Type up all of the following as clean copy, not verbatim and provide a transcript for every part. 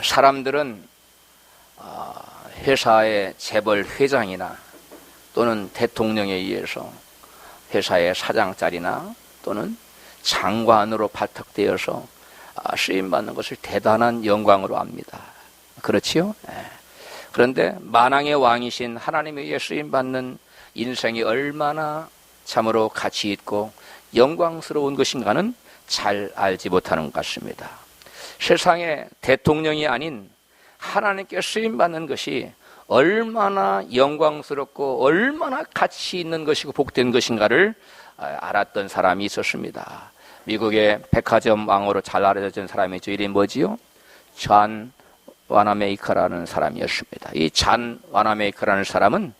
사람들은 회사의 재벌 회장이나 또는 대통령에 의해서 회사의 사장 자리나 또는 장관으로 발탁되어서 쓰임받는 것을 대단한 영광으로 압니다. 그렇지요? 그런데 만왕의 왕이신 하나님에 의해 쓰임받는 인생이 얼마나 참으로 가치 있고 영광스러운 것인가는 잘 알지 못하는 것 같습니다. 세상에 대통령이 아닌 하나님께 쓰임받는 것이 얼마나 영광스럽고 얼마나 가치 있는 것이고 복된 것인가를 알았던 사람이 있었습니다. 미국의 백화점 왕으로 잘 알려진 사람이죠. 이름이 뭐지요? 존 와나메이커라는 사람이었습니다. 이 존 와나메이커라는 사람은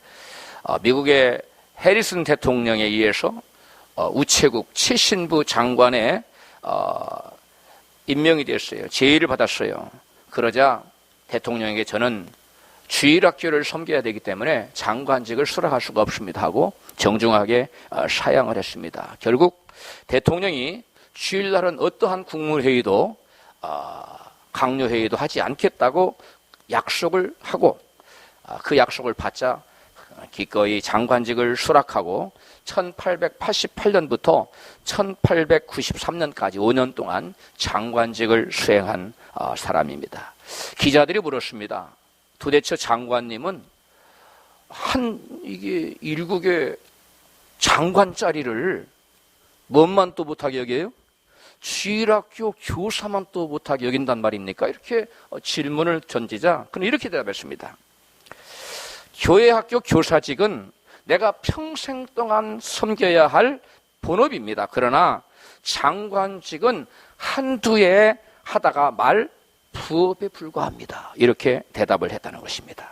미국의 해리슨 대통령에 의해서 우체국 최신부 장관에 임명이 됐어요. 제의를 받았어요. 그러자 대통령에게 저는 주일학교를 섬겨야 되기 때문에 장관직을 수락할 수가 없습니다 하고 정중하게 사양을 했습니다. 결국 대통령이 주일날은 어떠한 국무회의도 강요회의도 하지 않겠다고 약속을 하고 그 약속을 받자 기꺼이 장관직을 수락하고 1888년부터 1893년까지 5년 동안 장관직을 수행한 사람입니다. 기자들이 물었습니다. 도대체 장관님은 이게 일국의 장관 자리를 뭔만 또 못하게 여겨요? 주일학교 교사만 또 못하게 여긴단 말입니까? 이렇게 질문을 던지자 그는 이렇게 대답했습니다. 교회학교 교사직은 내가 평생 동안 섬겨야 할 본업입니다. 그러나 장관직은 한두 해 하다가 말 부업에 불과합니다. 이렇게 대답을 했다는 것입니다.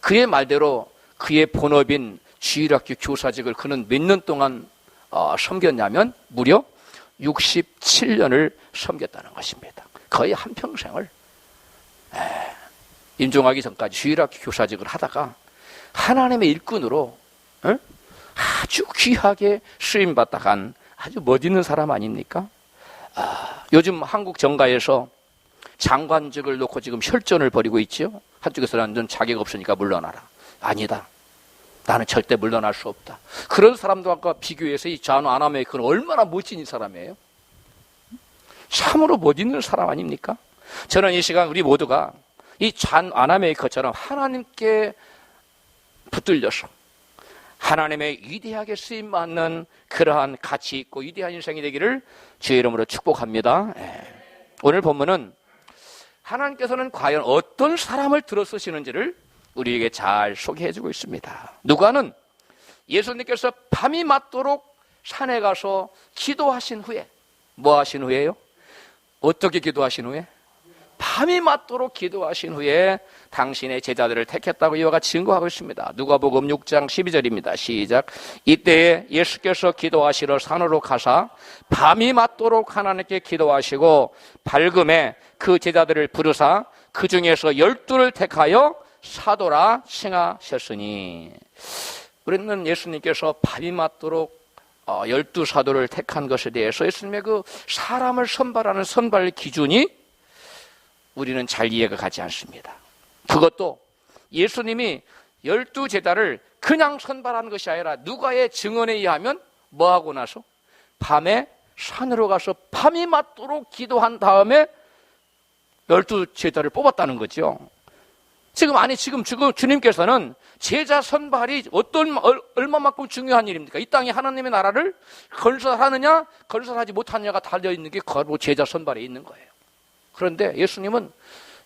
그의 말대로 그의 본업인 주일학교 교사직을 그는 몇 년 동안 섬겼냐면 무려 67년을 섬겼다는 것입니다. 거의 한평생을 임종하기 전까지 주일학교 교사직을 하다가 하나님의 일꾼으로 아주 귀하게 쓰임받다 간 아주 멋있는 사람 아닙니까? 요즘 한국 정가에서 장관직을 놓고 지금 혈전을 벌이고 있죠. 한쪽에서는 넌 자격 없으니까 물러나라. 아니다. 나는 절대 물러날 수 없다. 그런 사람들과 비교해서 이 존 와나메이커는 얼마나 멋진 사람이에요. 참으로 멋있는 사람 아닙니까? 저는 이 시간 우리 모두가 이 존 와나메이커처럼 하나님께 붙들려서 하나님의 위대하게 쓰임받는 그러한 가치 있고 위대한 인생이 되기를 주의 이름으로 축복합니다. 오늘 본문은 하나님께서는 과연 어떤 사람을 들어 쓰시는지를 우리에게 잘 소개해주고 있습니다. 누가는 예수님께서 밤이 맞도록 산에 가서 기도하신 후에 뭐 하신 후에요? 어떻게 기도하신 후에? 밤이 맞도록 기도하신 후에 당신의 제자들을 택했다고 이와 같이 증거하고 있습니다. 누가복음 6장 12절입니다. 시작. 이때에 예수께서 기도하시러 산으로 가사 밤이 맞도록 하나님께 기도하시고 밝음에 그 제자들을 부르사 그 중에서 12를 택하여 사도라 칭하셨으니, 우리는 예수님께서 밤이 맞도록 12사도를 택한 것에 대해서 예수님의 그 사람을 선발하는 선발 기준이 우리는 잘 이해가 가지 않습니다. 그것도 예수님이 12제자를 그냥 선발한 것이 아니라 누가의 증언에 의하면 뭐하고 나서 밤에 산으로 가서 밤이 맞도록 기도한 다음에 12제자를 뽑았다는 거죠. 지금 주님께서는 제자 선발이 얼마만큼 중요한 일입니까? 이 땅에 하나님의 나라를 건설하느냐 건설하지 못하느냐가 달려있는 게 바로 제자 선발에 있는 거예요. 그런데 예수님은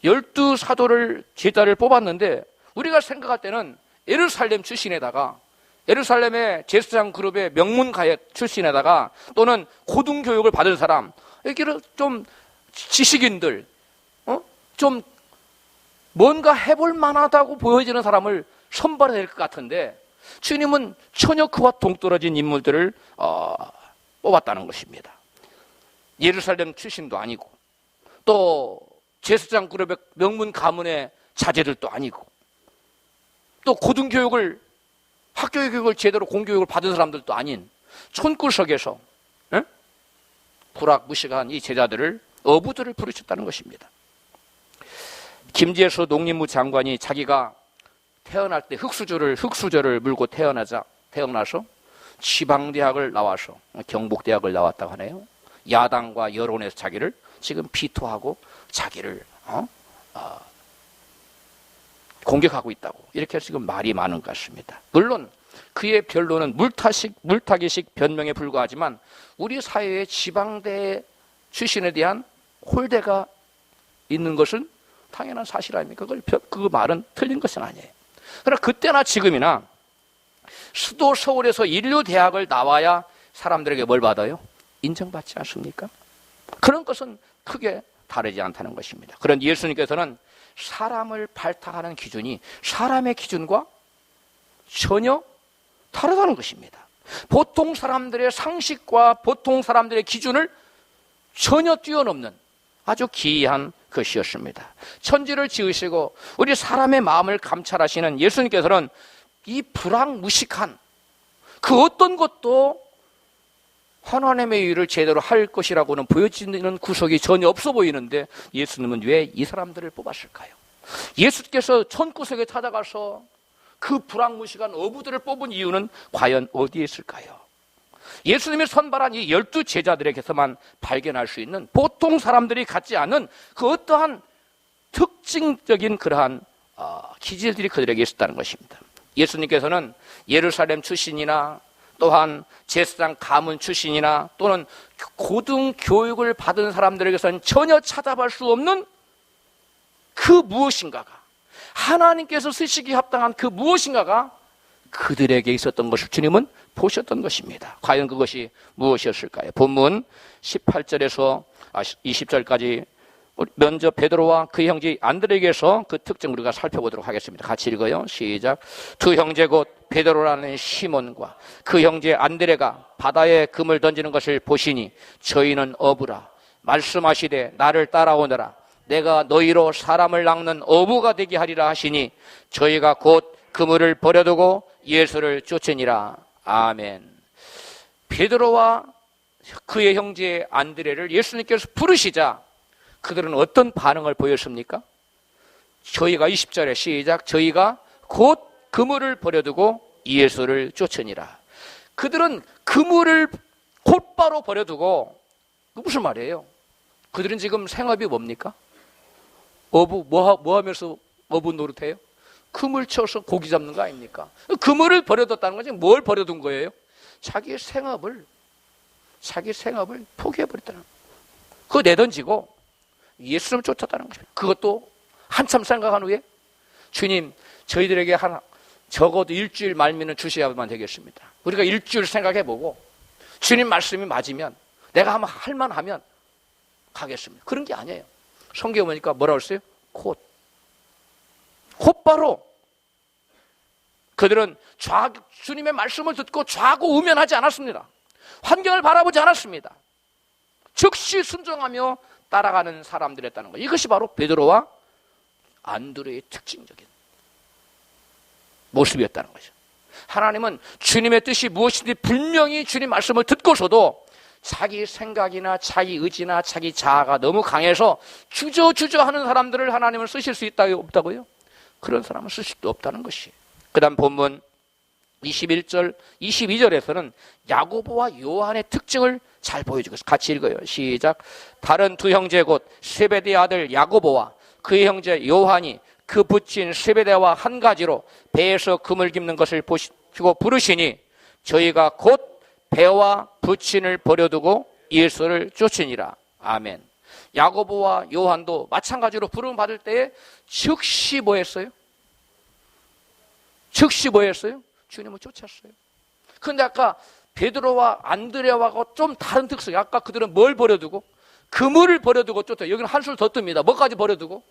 12사도를 제자를 뽑았는데 우리가 생각할 때는 예루살렘 출신에다가 예루살렘의 제사장 그룹의 명문가의 출신에다가 또는 고등교육을 받은 사람, 여기를 좀 지식인들, 좀 뭔가 해볼 만하다고 보여지는 사람을 선발해야 될 것 같은데 주님은 전혀 그와 동떨어진 인물들을 뽑았다는 것입니다. 예루살렘 출신도 아니고 또 제사장 그룹의 명문 가문의 자제들도 아니고 또 고등교육을 학교 교육을 제대로 공교육을 받은 사람들도 아닌 촌구석에서 불악무식한 이 제자들을 어부들을 부르셨다는 것입니다. 김재수 농림부 장관이 자기가 태어날 때 흙수저를 물고 태어나서 지방대학을 나와서 경북대학을 나왔다고 하네요. 야당과 여론에서 자기를 지금 비토하고 자기를 공격하고 있다고 이렇게 지금 말이 많은 것 같습니다. 물론 그의 변론은 물타기식 변명에 불과하지만 우리 사회의 지방대 출신에 대한 홀대가 있는 것은 당연한 사실 아닙니까? 그 말은 틀린 것은 아니에요. 그러나 그때나 지금이나 수도 서울에서 인류대학을 나와야 사람들에게 뭘 받아요? 인정받지 않습니까? 그런 것은 크게 다르지 않다는 것입니다. 그런 예수님께서는 사람을 발탁하는 기준이 사람의 기준과 전혀 다르다는 것입니다. 보통 사람들의 상식과 보통 사람들의 기준을 전혀 뛰어넘는 아주 기이한 것이었습니다. 천지를 지으시고 우리 사람의 마음을 감찰하시는 예수님께서는 이 불황무식한 그 어떤 것도 하나님의 일을 제대로 할 것이라고는 보여지는 구석이 전혀 없어 보이는데 예수님은 왜 이 사람들을 뽑았을까요? 예수께서 천구석에 찾아가서 그 불황무식한 어부들을 뽑은 이유는 과연 어디에 있을까요? 예수님이 선발한 이 12 제자들에게서만 발견할 수 있는 보통 사람들이 갖지 않은 그 어떠한 특징적인 그러한 기질들이 그들에게 있었다는 것입니다. 예수님께서는 예루살렘 출신이나 또한 제사장 가문 출신이나 또는 고등교육을 받은 사람들에게서는 전혀 찾아볼 수 없는 그 무엇인가가, 하나님께서 쓰시기에 합당한 그 무엇인가가 그들에게 있었던 것을 주님은 보셨던 것입니다. 과연 그것이 무엇이었을까요? 본문 18절에서 20절까지 먼저 베드로와 그 형제 안드레에게서 그 특징 우리가 살펴보도록 하겠습니다. 같이 읽어요. 시작. 두 형제 곧 베드로라는 시몬과 그 형제 안드레가 바다에 금을 던지는 것을 보시니 저희는 어부라. 말씀하시되 나를 따라오너라. 내가 너희로 사람을 낚는 어부가 되게 하리라 하시니 저희가 곧 그물을 버려두고 예수를 쫓으니라. 아멘. 베드로와 그의 형제 안드레를 예수님께서 부르시자 그들은 어떤 반응을 보였습니까? 저희가 20절에 시작. 저희가 곧 그물을 버려두고 예수를 쫓으니라. 그들은 그물을 곧바로 버려두고, 무슨 말이에요? 그들은 지금 생업이 뭡니까? 어부 뭐 하면서 어부 노릇해요? 그물 쳐서 고기 잡는 거 아닙니까? 그물을 버려뒀다는 거지 뭘 버려둔 거예요? 자기 생업을 포기해버렸다는 거예요. 그거 내던지고 예수님을 쫓았다는 거죠. 그것도 한참 생각한 후에 주님 저희들에게 적어도 일주일 말미는 주셔야만 되겠습니다. 우리가 일주일 생각해보고 주님 말씀이 맞으면 내가 한번 할만하면 가겠습니다. 그런 게 아니에요. 성경에 보니까 뭐라고 했어요? 곧바로 그들은 주님의 말씀을 듣고 좌고우면하지 않았습니다. 환경을 바라보지 않았습니다. 즉시 순종하며 따라가는 사람들이었다는 거예요. 이것이 바로 베드로와 안드레의 특징적인 모습이었다는 거죠. 하나님은 주님의 뜻이 무엇인지 분명히 주님 말씀을 듣고서도 자기 생각이나 자기 의지나 자기 자아가 너무 강해서 주저하는 사람들을 하나님은 쓰실 수 없다고요? 그런 사람은 쓰실 수 없다는 것이. 그 다음 본문 21절, 22절에서는 야고보와 요한의 특징을 잘 보여주고 있어요. 같이 읽어요. 시작. 다른 두 형제 곧 세베대 아들 야고보와 그의 형제 요한이 그 부친 세베대와 한 가지로 배에서 금을 깁는 것을 보시고 부르시니 저희가 곧 배와 부친을 버려두고 예수를 쫓으니라. 아멘. 야고보와 요한도 마찬가지로 부름 받을 때에 즉시 뭐 했어요? 주님을 쫓았어요. 그런데 아까 베드로와 안드레와가 좀 다른 특성이, 아까 그들은 뭘 버려두고? 그물을 버려두고 쫓아요. 여기는 한술 더 뜹니다. 뭐까지 버려두고?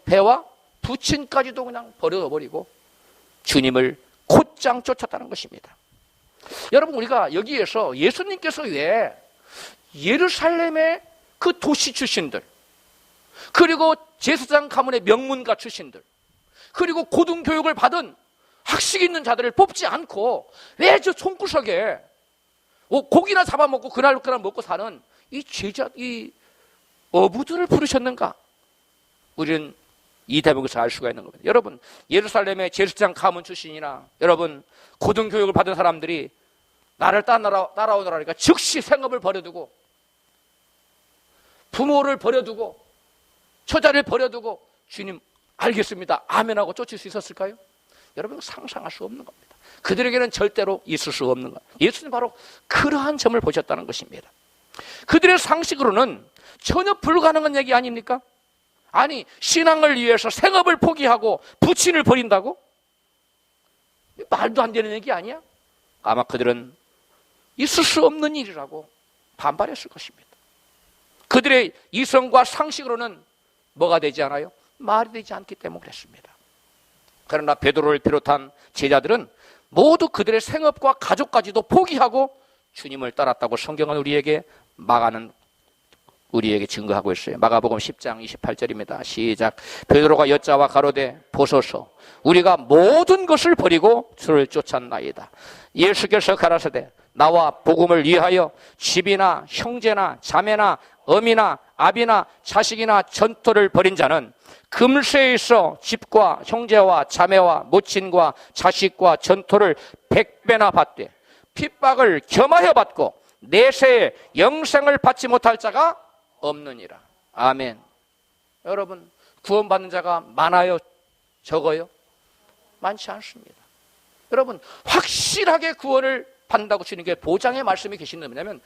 배와 부친까지도 그냥 버려버리고 주님을 곧장 쫓았다는 것입니다. 여러분, 우리가 여기에서 예수님께서 왜 예루살렘의 그 도시 출신들, 그리고 제사장 가문의 명문가 출신들, 그리고 고등교육을 받은 학식 있는 자들을 뽑지 않고 왜 저 손구석에 고기나 잡아먹고 그날 먹고 사는 이 어부들을 부르셨는가? 우리는 이 대목에서 알 수가 있는 겁니다. 여러분, 예루살렘의 제사장 가문 출신이나 여러분 고등교육을 받은 사람들이 나를 따라오느라니까 즉시 생업을 버려두고 부모를 버려두고 처자를 버려두고 주님 알겠습니다 아멘하고 쫓을 수 있었을까요? 여러분 상상할 수 없는 겁니다. 그들에게는 절대로 있을 수 없는 것. 예수님 바로 그러한 점을 보셨다는 것입니다. 그들의 상식으로는 전혀 불가능한 얘기 아닙니까? 아니, 신앙을 위해서 생업을 포기하고 부친을 버린다고? 말도 안 되는 얘기 아니야? 아마 그들은 있을 수 없는 일이라고 반발했을 것입니다. 그들의 이성과 상식으로는 뭐가 되지 않아요? 말이 되지 않기 때문에 그랬습니다. 그러나 베드로를 비롯한 제자들은 모두 그들의 생업과 가족까지도 포기하고 주님을 따랐다고 성경은 우리에게 증거하고 있어요. 마가복음 10장 28절입니다. 시작. 베드로가 여자와 가로되 보소서 우리가 모든 것을 버리고 주를 쫓았나이다. 예수께서 가라사대 나와 복음을 위하여 집이나 형제나 자매나 어미나 아비나 자식이나 전토를 벌인 자는 금세에 있어 집과 형제와 자매와 모친과 자식과 전토를 100배나 받되 핍박을 겸하여 받고 내세에 영생을 받지 못할 자가 없느니라. 아멘. 여러분, 구원받는 자가 많아요? 적어요? 많지 않습니다. 여러분, 확실하게 구원을 받는다고 주님께 보장의 말씀이 계시는 뭐냐면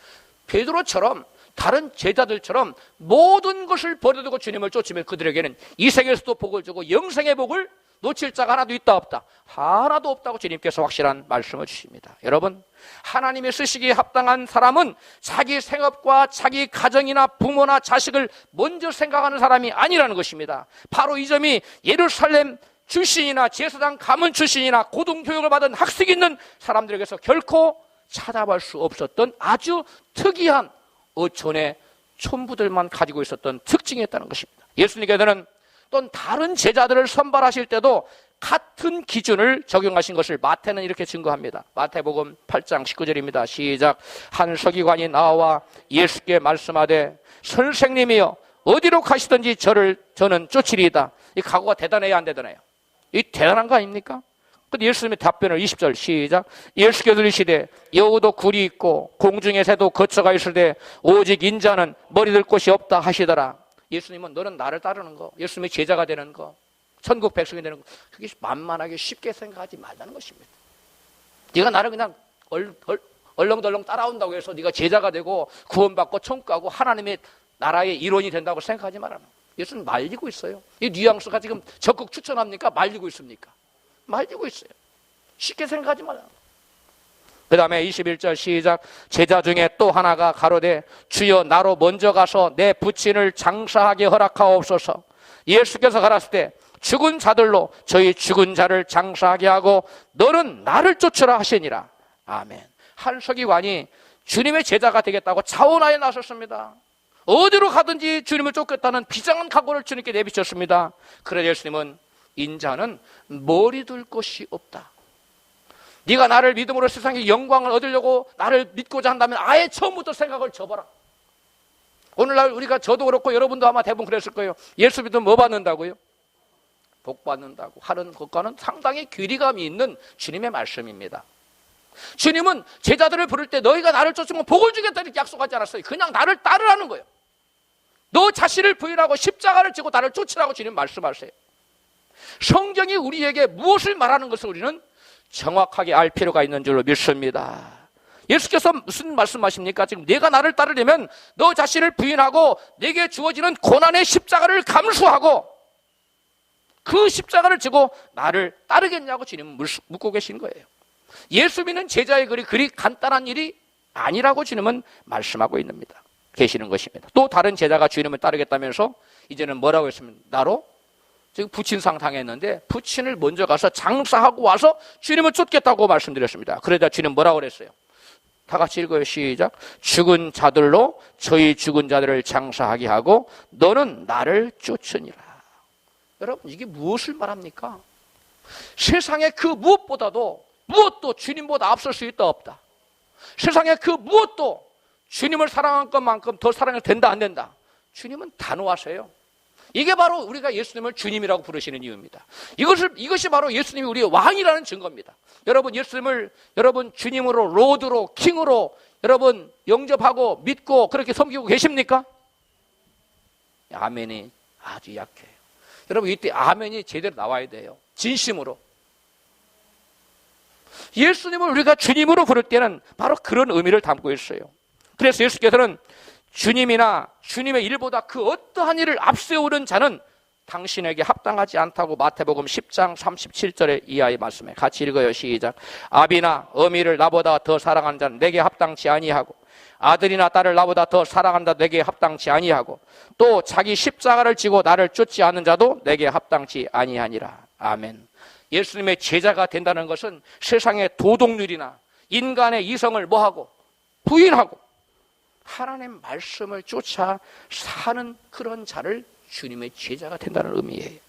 베드로처럼 다른 제자들처럼 모든 것을 버려두고 주님을 쫓으면 그들에게는 이 세계에서도 복을 주고 영생의 복을 놓칠 자가 하나도 있다 없다? 하나도 없다고 주님께서 확실한 말씀을 주십니다. 여러분, 하나님의 쓰시기에 합당한 사람은 자기 생업과 자기 가정이나 부모나 자식을 먼저 생각하는 사람이 아니라는 것입니다. 바로 이 점이 예루살렘 출신이나 제사장 가문 출신이나 고등교육을 받은 학식 있는 사람들에게서 결코 찾아볼 수 없었던 아주 특이한 어촌의 촌부들만 가지고 있었던 특징이었다는 것입니다. 예수님께서는 또는 다른 제자들을 선발하실 때도 같은 기준을 적용하신 것을 마태는 이렇게 증거합니다. 마태복음 8장 19절입니다. 시작. 한 서기관이 나와 예수께 말씀하되 선생님이여 어디로 가시든지 저는 쫓으리이다. 이 각오가 대단해야 안 대단해요? 이 대단한 거 아닙니까? 근데 예수님의 답변을 20절 시작. 예수께서 이르시되 여우도 굴이 있고 공중의 새도 거처가 있으되 오직 인자는 머리 들 곳이 없다 하시더라. 예수님은 너는 나를 따르는 거, 예수님의 제자가 되는 거, 천국 백성이 되는 거, 그게 만만하게 쉽게 생각하지 말라는 것입니다. 네가 나를 그냥 얼렁덜렁 따라온다고 해서 네가 제자가 되고 구원받고 천국 가고 하나님의 나라의 일원이 된다고 생각하지 말라는 거예요. 예수는 말리고 있어요. 이 뉘앙스가 지금 적극 추천합니까? 말리고 있습니까? 말리고 있어요. 쉽게 생각하지 말라는 거예요. 그 다음에 21절 시작. 제자 중에 또 하나가 가로되 주여 나로 먼저 가서 내 부친을 장사하게 허락하옵소서. 예수께서 가라사대 때 죽은 자들로 저희 죽은 자를 장사하게 하고 너는 나를 쫓으라 하시니라. 아멘. 한 서기관이 주님의 제자가 되겠다고 자원하에 나섰습니다. 어디로 가든지 주님을 쫓겠다는 비장한 각오를 주님께 내비쳤습니다. 그래서 예수님은 인자는 머리 둘 곳이 없다. 네가 나를 믿음으로 세상의 영광을 얻으려고 나를 믿고자 한다면 아예 처음부터 생각을 접어라. 오늘날 우리가 저도 그렇고 여러분도 아마 대부분 그랬을 거예요. 예수 믿으면 뭐 받는다고요? 복 받는다고 하는 것과는 상당히 괴리감이 있는 주님의 말씀입니다. 주님은 제자들을 부를 때 너희가 나를 쫓으면 복을 주겠다 이렇게 약속하지 않았어요. 그냥 나를 따르라는 거예요. 너 자신을 부인하고 십자가를 지고 나를 쫓으라고 주님 말씀하세요. 성경이 우리에게 무엇을 말하는 것을 우리는 정확하게 알 필요가 있는 줄로 믿습니다. 예수께서 무슨 말씀하십니까? 지금 내가 나를 따르려면 너 자신을 부인하고 내게 주어지는 고난의 십자가를 감수하고 그 십자가를 지고 나를 따르겠냐고 주님은 묻고 계신 거예요. 예수 믿는 제자의 그리 간단한 일이 아니라고 주님은 말씀하고 계시는 것입니다. 또 다른 제자가 주님을 따르겠다면서 이제는 뭐라고 했으면 나로 지금 부친상 당했는데 부친을 먼저 가서 장사하고 와서 주님을 쫓겠다고 말씀드렸습니다. 그러자 주님 뭐라고 그랬어요? 다 같이 읽어요. 시작. 죽은 자들로 저희 죽은 자들을 장사하게 하고 너는 나를 쫓으니라. 여러분 이게 무엇을 말합니까? 세상에 그 무엇도 주님보다 앞설 수 있다 없다. 세상에 그 무엇도 주님을 사랑한 것만큼 더 사랑해도 된다 안 된다. 주님은 단호하세요. 이게 바로 우리가 예수님을 주님이라고 부르시는 이유입니다. 이것이 바로 예수님이 우리의 왕이라는 증거입니다. 여러분, 예수님을 여러분 주님으로, 로드로, 킹으로 여러분 영접하고 믿고 그렇게 섬기고 계십니까? 아멘이 아주 약해요. 여러분, 이때 아멘이 제대로 나와야 돼요. 진심으로. 예수님을 우리가 주님으로 부를 때는 바로 그런 의미를 담고 있어요. 그래서 예수께서는 주님이나 주님의 일보다 그 어떠한 일을 앞세우는 자는 당신에게 합당하지 않다고 마태복음 10장 37절의 이하의 말씀에 같이 읽어요. 시작. 아비나 어미를 나보다 더 사랑하는 자는 내게 합당치 아니하고 아들이나 딸을 나보다 더 사랑한다 내게 합당치 아니하고 또 자기 십자가를 지고 나를 쫓지 않는 자도 내게 합당치 아니하니라. 아멘. 예수님의 제자가 된다는 것은 세상의 도덕률이나 인간의 이성을 뭐하고 부인하고 하나님의 말씀을 쫓아 사는 그런 자를 주님의 제자가 된다는 의미예요.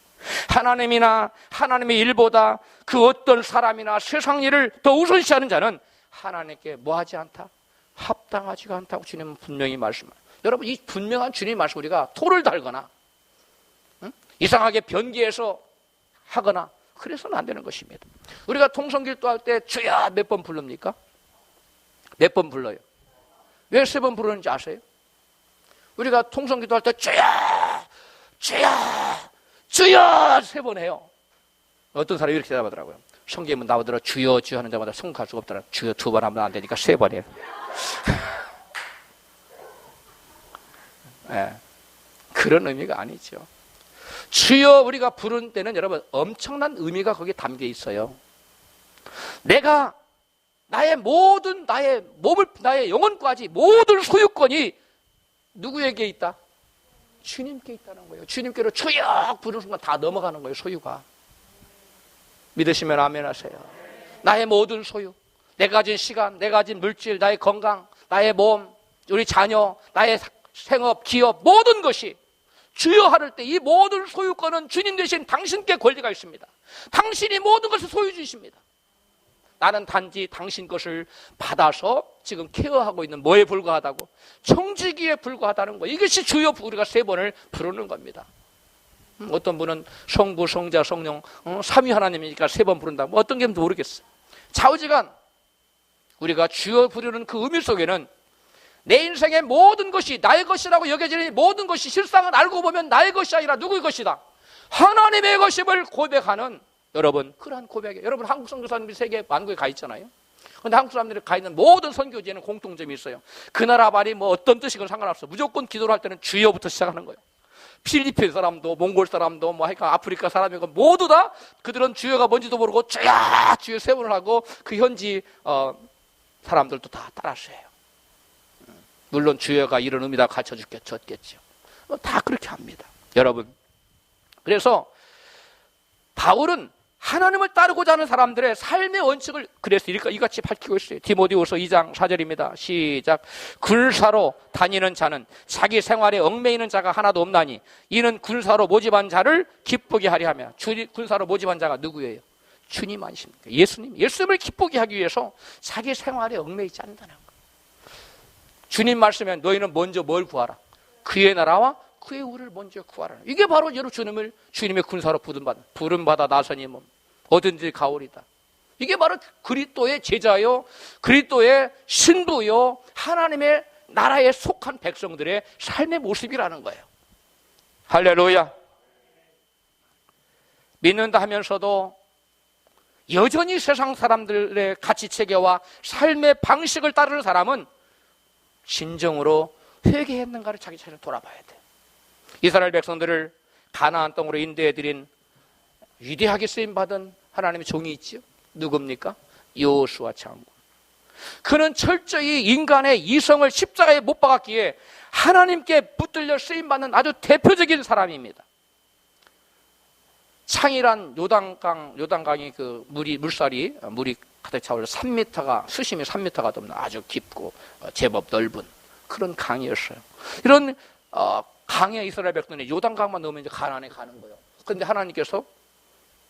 하나님이나 하나님의 일보다 그 어떤 사람이나 세상 일을 더 우선시하는 자는 하나님께 뭐하지 않다? 합당하지가 않다고 주님은 분명히 말씀합니다. 여러분, 이 분명한 주님의 말씀 우리가 토를 달거나 이상하게 변기해서 하거나 그래서는 안 되는 것입니다. 우리가 통성기도 할 때 주야 몇 번 부릅니까? 몇 번 불러요? 왜 3번 부르는지 아세요? 우리가 통성기도 할 때 주야 주야 주여 3번 해요. 어떤 사람이 이렇게 대답하더라고요. 성경은 나보더라 주여 주여 하는 데마다 성공할 수가 없더라. 주여 2번 하면 안 되니까 3번 해요. 네, 그런 의미가 아니죠. 주여 우리가 부르는 때는 여러분 엄청난 의미가 거기에 담겨 있어요. 내가 나의 모든 나의 몸을 나의 영혼까지 모든 소유권이 누구에게 있다? 주님께 있다는 거예요. 주님께로 주여 부르는 순간 다 넘어가는 거예요. 소유가. 믿으시면 아멘 하세요. 나의 모든 소유, 내가 가진 시간, 내가 가진 물질, 나의 건강, 나의 몸, 우리 자녀, 나의 생업, 기업 모든 것이 주여 할 때 이 모든 소유권은 주님 대신 당신께 권리가 있습니다. 당신이 모든 것을 소유 주십니다. 나는 단지 당신 것을 받아서 지금 케어하고 있는 뭐에 불과하다고? 청지기에 불과하다는 거예요. 이것이 주여 우리가 3번을 부르는 겁니다. 어떤 분은 성부, 성자, 성령, 삼위 하나님이니까 3번 부른다. 뭐 어떤 게 모르겠어요. 좌우지간 우리가 주여 부르는 그 의미 속에는 내 인생의 모든 것이 나의 것이라고 여겨지는 모든 것이 실상은 알고 보면 나의 것이 아니라 누구의 것이다? 하나님의 것임을 고백하는 여러분, 그러한 고백이에요. 여러분, 한국 선교사님들이 세계 만국에 가 있잖아요. 그런데 한국 사람들이 가 있는 모든 선교지에는 공통점이 있어요. 그 나라 말이 뭐 어떤 뜻이건 상관없어. 무조건 기도를 할 때는 주여부터 시작하는 거예요. 필리핀 사람도 몽골 사람도 뭐 하여간 아프리카 사람이고 모두 다 그들은 주여가 뭔지도 모르고 주여 3번을 하고 그 현지 사람들도 다 따라서 해요. 물론 주여가 이런 의미다 가르쳐줬겠죠. 다 그렇게 합니다. 여러분, 그래서 바울은 하나님을 따르고자 하는 사람들의 삶의 원칙을 그래서 이같이 밝히고 있어요. 디모데후서 2장 4절입니다. 시작. 군사로 다니는 자는 자기 생활에 얽매이는 자가 하나도 없나니 이는 군사로 모집한 자를 기쁘게 하려 하며. 군사로 모집한 자가 누구예요? 주님 아니십니까? 예수님을 기쁘게 하기 위해서 자기 생활에 얽매이지 않는다는 거예요. 주님 말씀에 너희는 먼저 뭘 구하라? 그의 나라와 그의 의를 먼저 구하라. 이게 바로 여러분 주님의 군사로 부름받아 나서니 뭐 어든지 가오리다. 이게 바로 그리스도의 제자요, 그리스도의 신부요, 하나님의 나라에 속한 백성들의 삶의 모습이라는 거예요. 할렐루야. 믿는다 하면서도 여전히 세상 사람들의 가치체계와 삶의 방식을 따르는 사람은 진정으로 회개했는가를 자기 자신을 돌아봐야 돼. 이스라엘 백성들을 가나안 땅으로 인도해드린 위대하게 쓰임받은 하나님의 종이 있지요. 누굽니까? 여호수아 장군. 그는 철저히 인간의 이성을 십자가에 못 박았기에 하나님께 붙들려 쓰임받는 아주 대표적인 사람입니다. 창이란 요단강이 그 물살이 가득 차올려 3m가, 수심이 3m가 넘는 아주 깊고 제법 넓은 그런 강이었어요. 이런 강에 이스라엘 백성이 요단강만 넘으면 이제 가나안에 가는 거예요. 그런데 하나님께서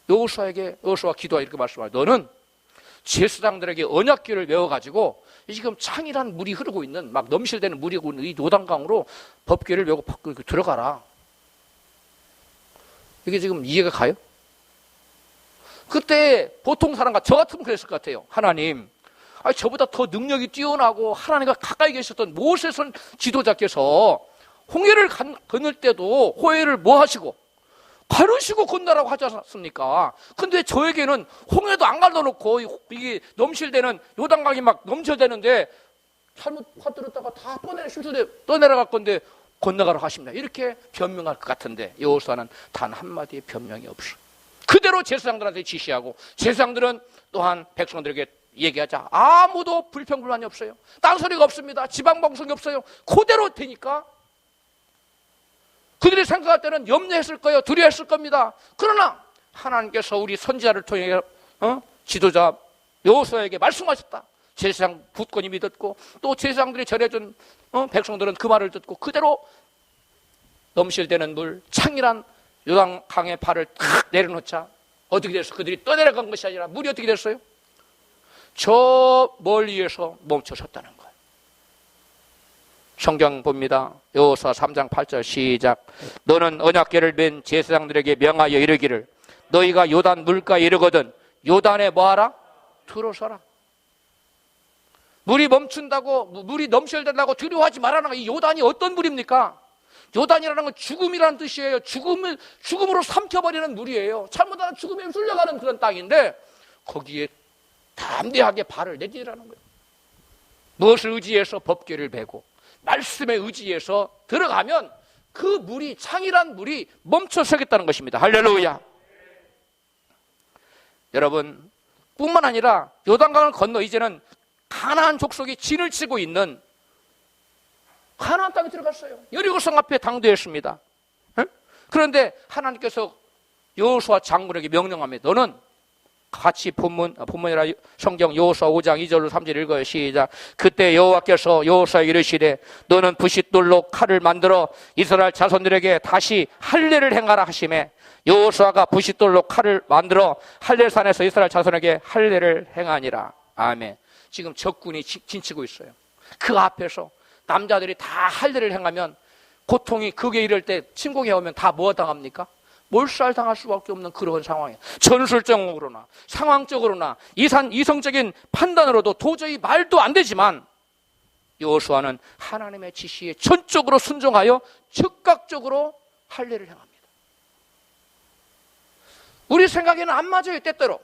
여호수아가 기도하 이렇게 말씀하죠. 너는 제사장들에게 언약궤를 메워가지고 지금 창이란 물이 흐르고 있는 막 넘실대는 물이 흐르고 있는 이 요단강으로 법궤를 메고 들어가라. 이게 지금 이해가 가요? 그때 보통 사람과 저 같으면 그랬을 것 같아요. 하나님, 저보다 더 능력이 뛰어나고 하나님과 가까이 계셨던 모세선 지도자께서 홍해를 건널 때도 호해를 뭐 하시고? 가르시고 건너라고 하지 않았습니까? 근데 저에게는 홍해도 안 갈라놓고 이게 넘실대는 요단강이 막 넘쳐대는데 잘못 퍼뜨렸다가 다 떠내려갈 건데 건너가라 하십니다. 이렇게 변명할 것 같은데 여호수아는 단 한마디의 변명이 없어. 그대로 제사장들한테 지시하고 제사장들은 또한 백성들에게 얘기하자. 아무도 불평불만이 없어요. 딴소리가 없습니다. 지방방송이 없어요. 그대로 되니까 그들이 생각할 때는 염려했을 거예요. 두려워했을 겁니다. 그러나 하나님께서 우리 선지자를 통해 지도자 여호수아에게 말씀하셨다. 제사장 굳건히 믿었고 또 제사장들이 전해준 백성들은 그 말을 듣고 그대로 넘실대는 물 창이란 요단강의 발을 탁 내려놓자 어떻게 됐어? 그들이 떠내려간 것이 아니라 물이 어떻게 됐어요? 저 멀리에서 멈춰섰다는 거예요. 성경 봅니다. 여호수아 3장 8절 시작. 너는 언약궤를 맨 제사장들에게 명하여 이르기를 너희가 요단 물가에 이르거든 요단에 뭐하라? 들어서라. 물이 멈춘다고 물이 넘실된다고 두려워하지 말아라. 이 요단이 어떤 물입니까? 요단이라는 건 죽음이라는 뜻이에요. 죽음으로 삼켜버리는 물이에요. 잘못하면 죽음에 휘둘려가는 그런 땅인데 거기에 담대하게 발을 내디라는 거예요. 무엇을 의지해서 법궤를 베고 말씀에 의지해서 들어가면 그 물이 창이란 물이 멈춰서겠다는 것입니다. 할렐루야. 여러분 뿐만 아니라 요단강을 건너 이제는 가나안 족속이 진을 치고 있는 가나안 땅에 들어갔어요. 여리고성 앞에 당도했습니다. 그런데 하나님께서 여호수아 장군에게 명령합니다. 너는 같이 본문이라 성경 여호수아 5장 2절로 3절 읽어요. 시작. 그때 여호와께서 여호수아에게 이르시되 너는 부싯돌로 칼을 만들어 이스라엘 자손들에게 다시 할례를 행하라 하시매 여호수아가 부싯돌로 칼을 만들어 할례산에서 이스라엘 자손에게 할례를 행하니라. 아멘. 지금 적군이 진치고 있어요. 그 앞에서 남자들이 다 할례를 행하면 고통이 극에 이를 때 침공해 오면 다 뭐 당합니까? 몰살당할 수밖에 없는 그런 상황이에요. 전술적으로나 상황적으로나 이성적인 판단으로도 도저히 말도 안 되지만 여호수아는 하나님의 지시에 전적으로 순종하여 즉각적으로 할례를 행합니다. 우리 생각에는 안 맞아요. 때때로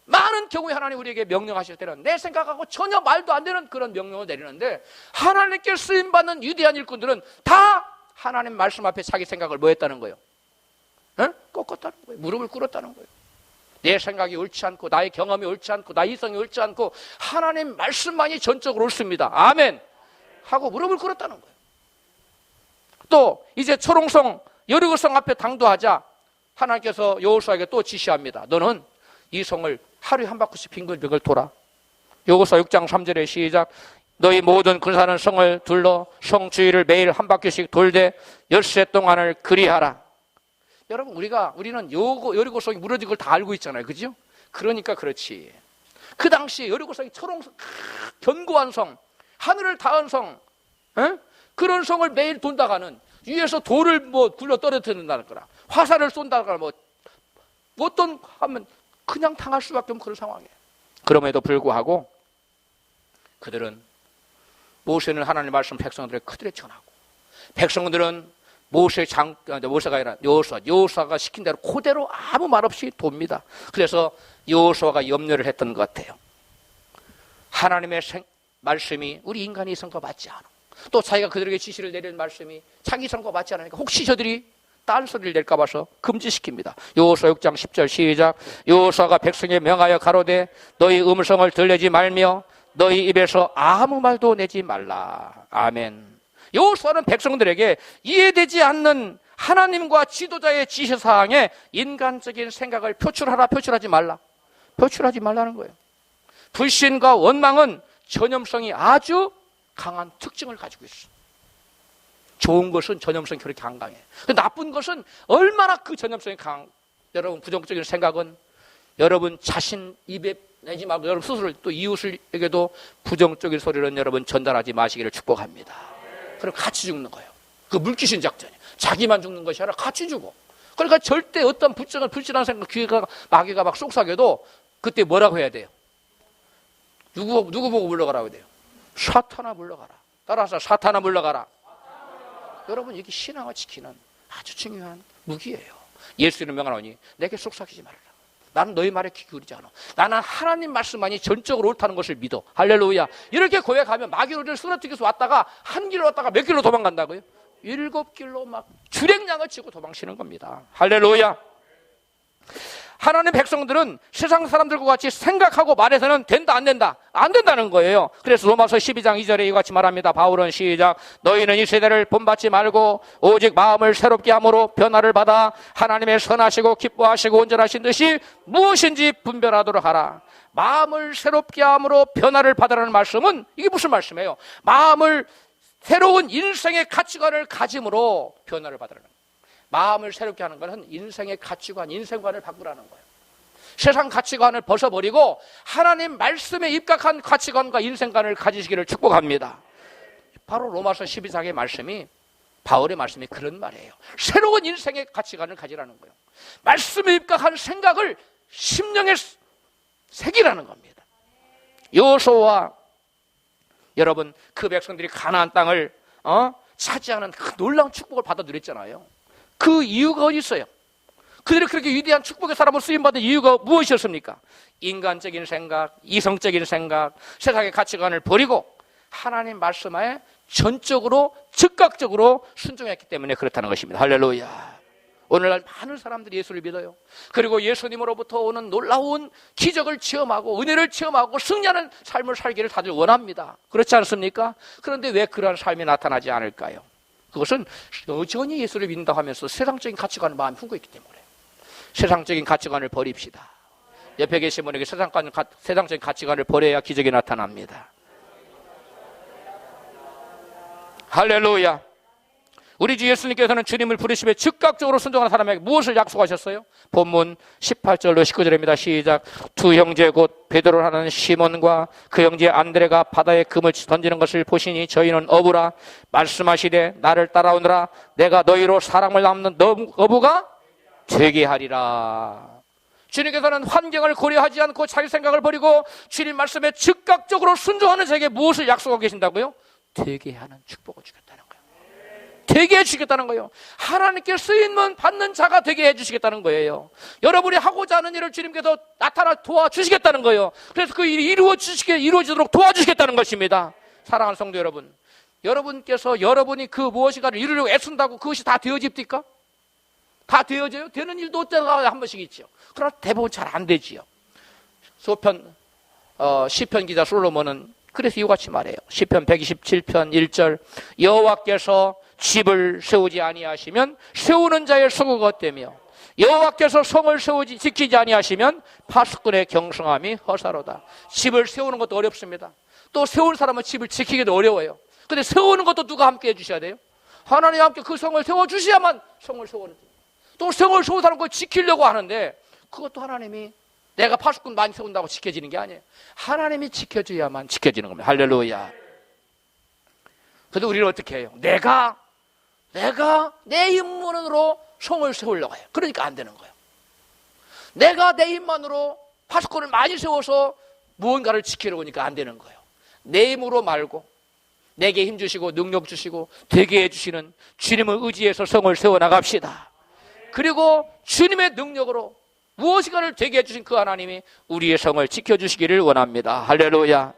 많은 경우에 하나님 우리에게 명령하실 때는 내 생각하고 전혀 말도 안 되는 그런 명령을 내리는데 하나님께 쓰임받는 위대한 일꾼들은 다 하나님 말씀 앞에 자기 생각을 뭐 했다는 거예요? 꺾었다는 거예요. 무릎을 꿇었다는 거예요. 내 생각이 옳지 않고 나의 경험이 옳지 않고 나의 이성이 옳지 않고 하나님 말씀만이 전적으로 옳습니다. 아멘 하고 무릎을 꿇었다는 거예요. 또 이제 초롱성 여리고성 앞에 당도하자 하나님께서 여호수아에게 또 지시합니다. 너는 이 성을 하루에 한 바퀴씩 빙글빙글 돌아. 여호수아 6장 3절에 시작. 너희 모든 군사는 성을 둘러 성 주위를 매일 한 바퀴씩 돌되 엿새 동안을 그리하라. 여러분 우리는 여리고성이 무너진 걸 다 알고 있잖아요. 그죠? 그러니까 그렇지. 그 당시에 여리고성이 초롱성 견고한 성, 하늘을 닿은 성, 그런 성을 매일 돈다가는 위에서 돌을 뭐 굴러 떨어뜨린다는 거라, 화살을 쏜다거나 뭐 어떤 하면 그냥 당할 수밖에 없는 그런 상황이에요. 그럼에도 불구하고 그들은 모세는 하나님의 말씀 백성들에게 그들에 전하고 백성들은 모세가 아니라 여호수아가 시킨 대로 그대로 아무 말 없이 돕니다. 그래서 여호수아가 염려를 했던 것 같아요. 하나님의 말씀이 우리 인간의 이성과 맞지 않아. 또 자기가 그들에게 지시를 내리는 말씀이 자기 이성과 맞지 않으니까 혹시 저들이 딴소리를 낼까 봐서 금지시킵니다. 여호수아 6장 10절 시작. 여호수아가 백성에 명하여 가로되 너희 음성을 들내지 말며 너희 입에서 아무 말도 내지 말라. 아멘. 여호수아는 백성들에게 이해되지 않는 하나님과 지도자의 지시사항에 인간적인 생각을 표출하지 말라는 거예요. 불신과 원망은 전염성이 아주 강한 특징을 가지고 있어요. 좋은 것은 전염성이 그렇게 강해요. 나쁜 것은 얼마나 그 전염성이 여러분 부정적인 생각은 여러분 자신 입에 내지 말고 여러분 스스로 또 이웃에게도 부정적인 소리는 여러분 전달하지 마시기를 축복합니다. 그럼 같이 죽는 거예요. 그 물귀신 작전이에요. 자기만 죽는 것이 아니라 같이 죽어. 그러니까 절대 어떤 불순한 생각, 귀가 마귀가 막 속삭여도 그때 뭐라고 해야 돼요? 누구 보고 물러가라고 해야 돼요? 사탄아 물러가라. 따라서 사탄아 물러가라. 여러분, 이게 신앙을 지키는 아주 중요한 무기예요. 예수는 명하노니 내게 속삭이지 말라. 나는 너희 말에 귀 기울이지 않아. 나는 하나님 말씀만이 전적으로 옳다는 것을 믿어. 할렐루야. 이렇게 고백하면 마귀를 쓰러뜨려서 왔다가 한 길로 왔다가 몇 길로 도망간다고요? 7길로 막 주랭량을 치고 도망치는 겁니다. 할렐루야. 하나님 백성들은 세상 사람들과 같이 생각하고 말해서는 된다 안 된다? 안 된다는 거예요. 그래서 로마서 12장 2절에 이같이 말합니다. 바울은 시작. 너희는 이 세대를 본받지 말고 오직 마음을 새롭게 함으로 변화를 받아 하나님의 선하시고 기뻐하시고 온전하신 듯이 무엇인지 분별하도록 하라. 마음을 새롭게 함으로 변화를 받으라는 말씀은 이게 무슨 말씀이에요? 마음을 새로운 인생의 가치관을 가짐으로 변화를 받으라는 거예요. 마음을 새롭게 하는 것은 인생의 가치관, 인생관을 바꾸라는 거예요. 세상 가치관을 벗어버리고 하나님 말씀에 입각한 가치관과 인생관을 가지시기를 축복합니다. 바로 로마서 12장의 말씀이, 바울의 말씀이 그런 말이에요. 새로운 인생의 가치관을 가지라는 거예요. 말씀에 입각한 생각을 심령에 새기라는 겁니다. 여호수아와 여러분, 그 백성들이 가나안 땅을 차지하는 그 놀라운 축복을 받아 누렸잖아요. 그 이유가 어디 있어요? 그들이 그렇게 위대한 축복의 사람으로 쓰임받은 이유가 무엇이었습니까? 인간적인 생각, 이성적인 생각, 세상의 가치관을 버리고 하나님 말씀에 전적으로 즉각적으로 순종했기 때문에 그렇다는 것입니다. 할렐루야. 오늘날 많은 사람들이 예수를 믿어요. 그리고 예수님으로부터 오는 놀라운 기적을 체험하고 은혜를 체험하고 승리하는 삶을 살기를 다들 원합니다. 그렇지 않습니까? 그런데 왜 그러한 삶이 나타나지 않을까요? 그것은 여전히 예수를 믿는다고 하면서 세상적인 가치관을 마음에 품고 있기 때문에. 세상적인 가치관을 버립시다. 옆에 계신 분에게 세상적인 가치관을 버려야 기적이 나타납니다. 할렐루야. 우리 주 예수님께서는 주님을 부르시며 즉각적으로 순종하는 사람에게 무엇을 약속하셨어요? 본문 18절로 19절입니다. 시작. 두 형제 곧 베드로를 하는 시몬과 그 형제 안드레가 바다에 금을 던지는 것을 보시니 저희는 어부라. 말씀하시되 나를 따라오너라. 내가 너희로 사람을 남는 어부가 되게 하리라. 주님께서는 환경을 고려하지 않고 자기 생각을 버리고 주님 말씀에 즉각적으로 순종하는 자에게 무엇을 약속하고 계신다고요? 되게 하는 축복을 주겠다는 거예요. 되게 해주시겠다는 거예요. 하나님께 쓰임을 받는 자가 되게 해주시겠다는 거예요. 여러분이 하고자 하는 일을 주님께서 나타나 도와주시겠다는 거예요. 그래서 그 일이 이루어지도록 도와주시겠다는 것입니다. 사랑하는 성도 여러분, 여러분께서 여러분이 그 무엇인가를 이루려고 애쓴다고 그것이 다 되어집니까? 다 되어져요? 되는 일도 어쩌다가 한 번씩 있죠. 그러나 대부분 잘 안 되지요. 시편 기자 솔로몬은 그래서 이같이 말해요. 시편 127편 1절. 여호와께서 집을 세우지 아니하시면 세우는 자의 수고가 헛되며 여호와께서 성을 지키지 아니하시면 파수꾼의 경성함이 허사로다. 집을 세우는 것도 어렵습니다. 또 세울 사람은 집을 지키기도 어려워요. 근데 세우는 것도 누가 함께 해주셔야 돼요? 하나님 함께 그 성을 세워주셔야만 성을 세우는. 또 성을 세운 사람 그걸 지키려고 하는데 그것도 하나님이 내가 파수꾼 많이 세운다고 지켜지는 게 아니에요. 하나님이 지켜줘야만 지켜지는 겁니다. 할렐루야. 그래도 우리는 어떻게 해요? 내가 내 힘만으로 성을 세우려고 해요. 그러니까 안 되는 거예요. 내가 내 힘만으로 파수꾼을 많이 세워서 무언가를 지키려고 하니까 안 되는 거예요. 내 힘으로 말고 내게 힘 주시고 능력 주시고 되게 해주시는 주님을 의지해서 성을 세워나갑시다. 그리고 주님의 능력으로 무엇인가를 되게 해주신 그 하나님이 우리의 성을 지켜주시기를 원합니다. 할렐루야.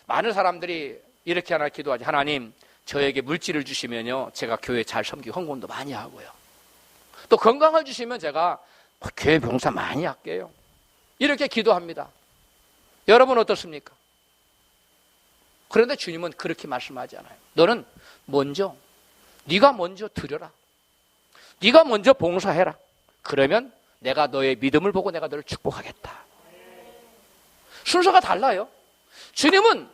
많은 사람들이 이렇게 하나 기도하지. 하나님, 저에게 물질을 주시면요 제가 교회 잘 섬기고 헌금도 많이 하고요. 또 건강을 주시면 제가 교회 봉사 많이 할게요. 이렇게 기도합니다. 여러분 어떻습니까? 그런데 주님은 그렇게 말씀하지 않아요. 너는 네가 먼저 드려라. 네가 먼저 봉사해라. 그러면 내가 너의 믿음을 보고 내가 너를 축복하겠다. 순서가 달라요. 주님은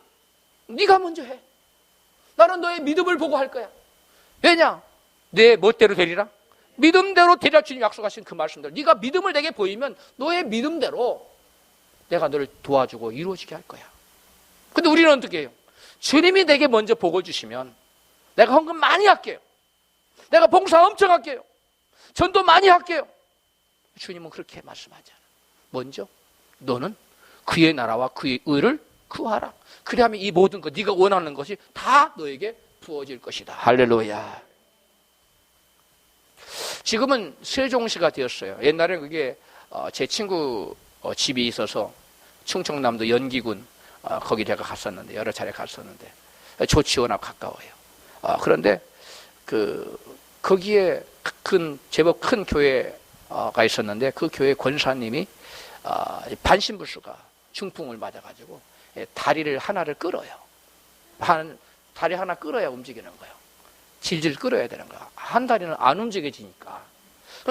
네가 먼저 해. 나는 너의 믿음을 보고 할 거야. 왜냐? 내 멋대로 되리라. 믿음대로 되리라. 주님 약속하신 그 말씀대로 네가 믿음을 내게 보이면 너의 믿음대로 내가 너를 도와주고 이루어지게 할 거야. 근데 우리는 어떻게 해요? 주님이 내게 먼저 복을 주시면 내가 헌금 많이 할게요. 내가 봉사 엄청 할게요. 전도 많이 할게요. 주님은 그렇게 말씀하잖아요. 먼저 너는 그의 나라와 그의 의를 구하라. 그리하면 이 모든 것, 네가 원하는 것이 다 너에게 부어질 것이다. 할렐루야. 지금은 세종시가 되었어요. 옛날에 그게 제 친구 집이 있어서 충청남도 연기군 거기 제가 갔었는데, 여러 차례 갔었는데 조치원하고 가까워요. 그런데 거기에 제법 큰 교회가 있었는데 그 교회 권사님이 반신불수가 중풍을 맞아가지고 다리를 하나를 끌어요. 다리 하나 끌어야 움직이는 거예요. 질질 끌어야 되는 거야. 한 다리는 안 움직여지니까.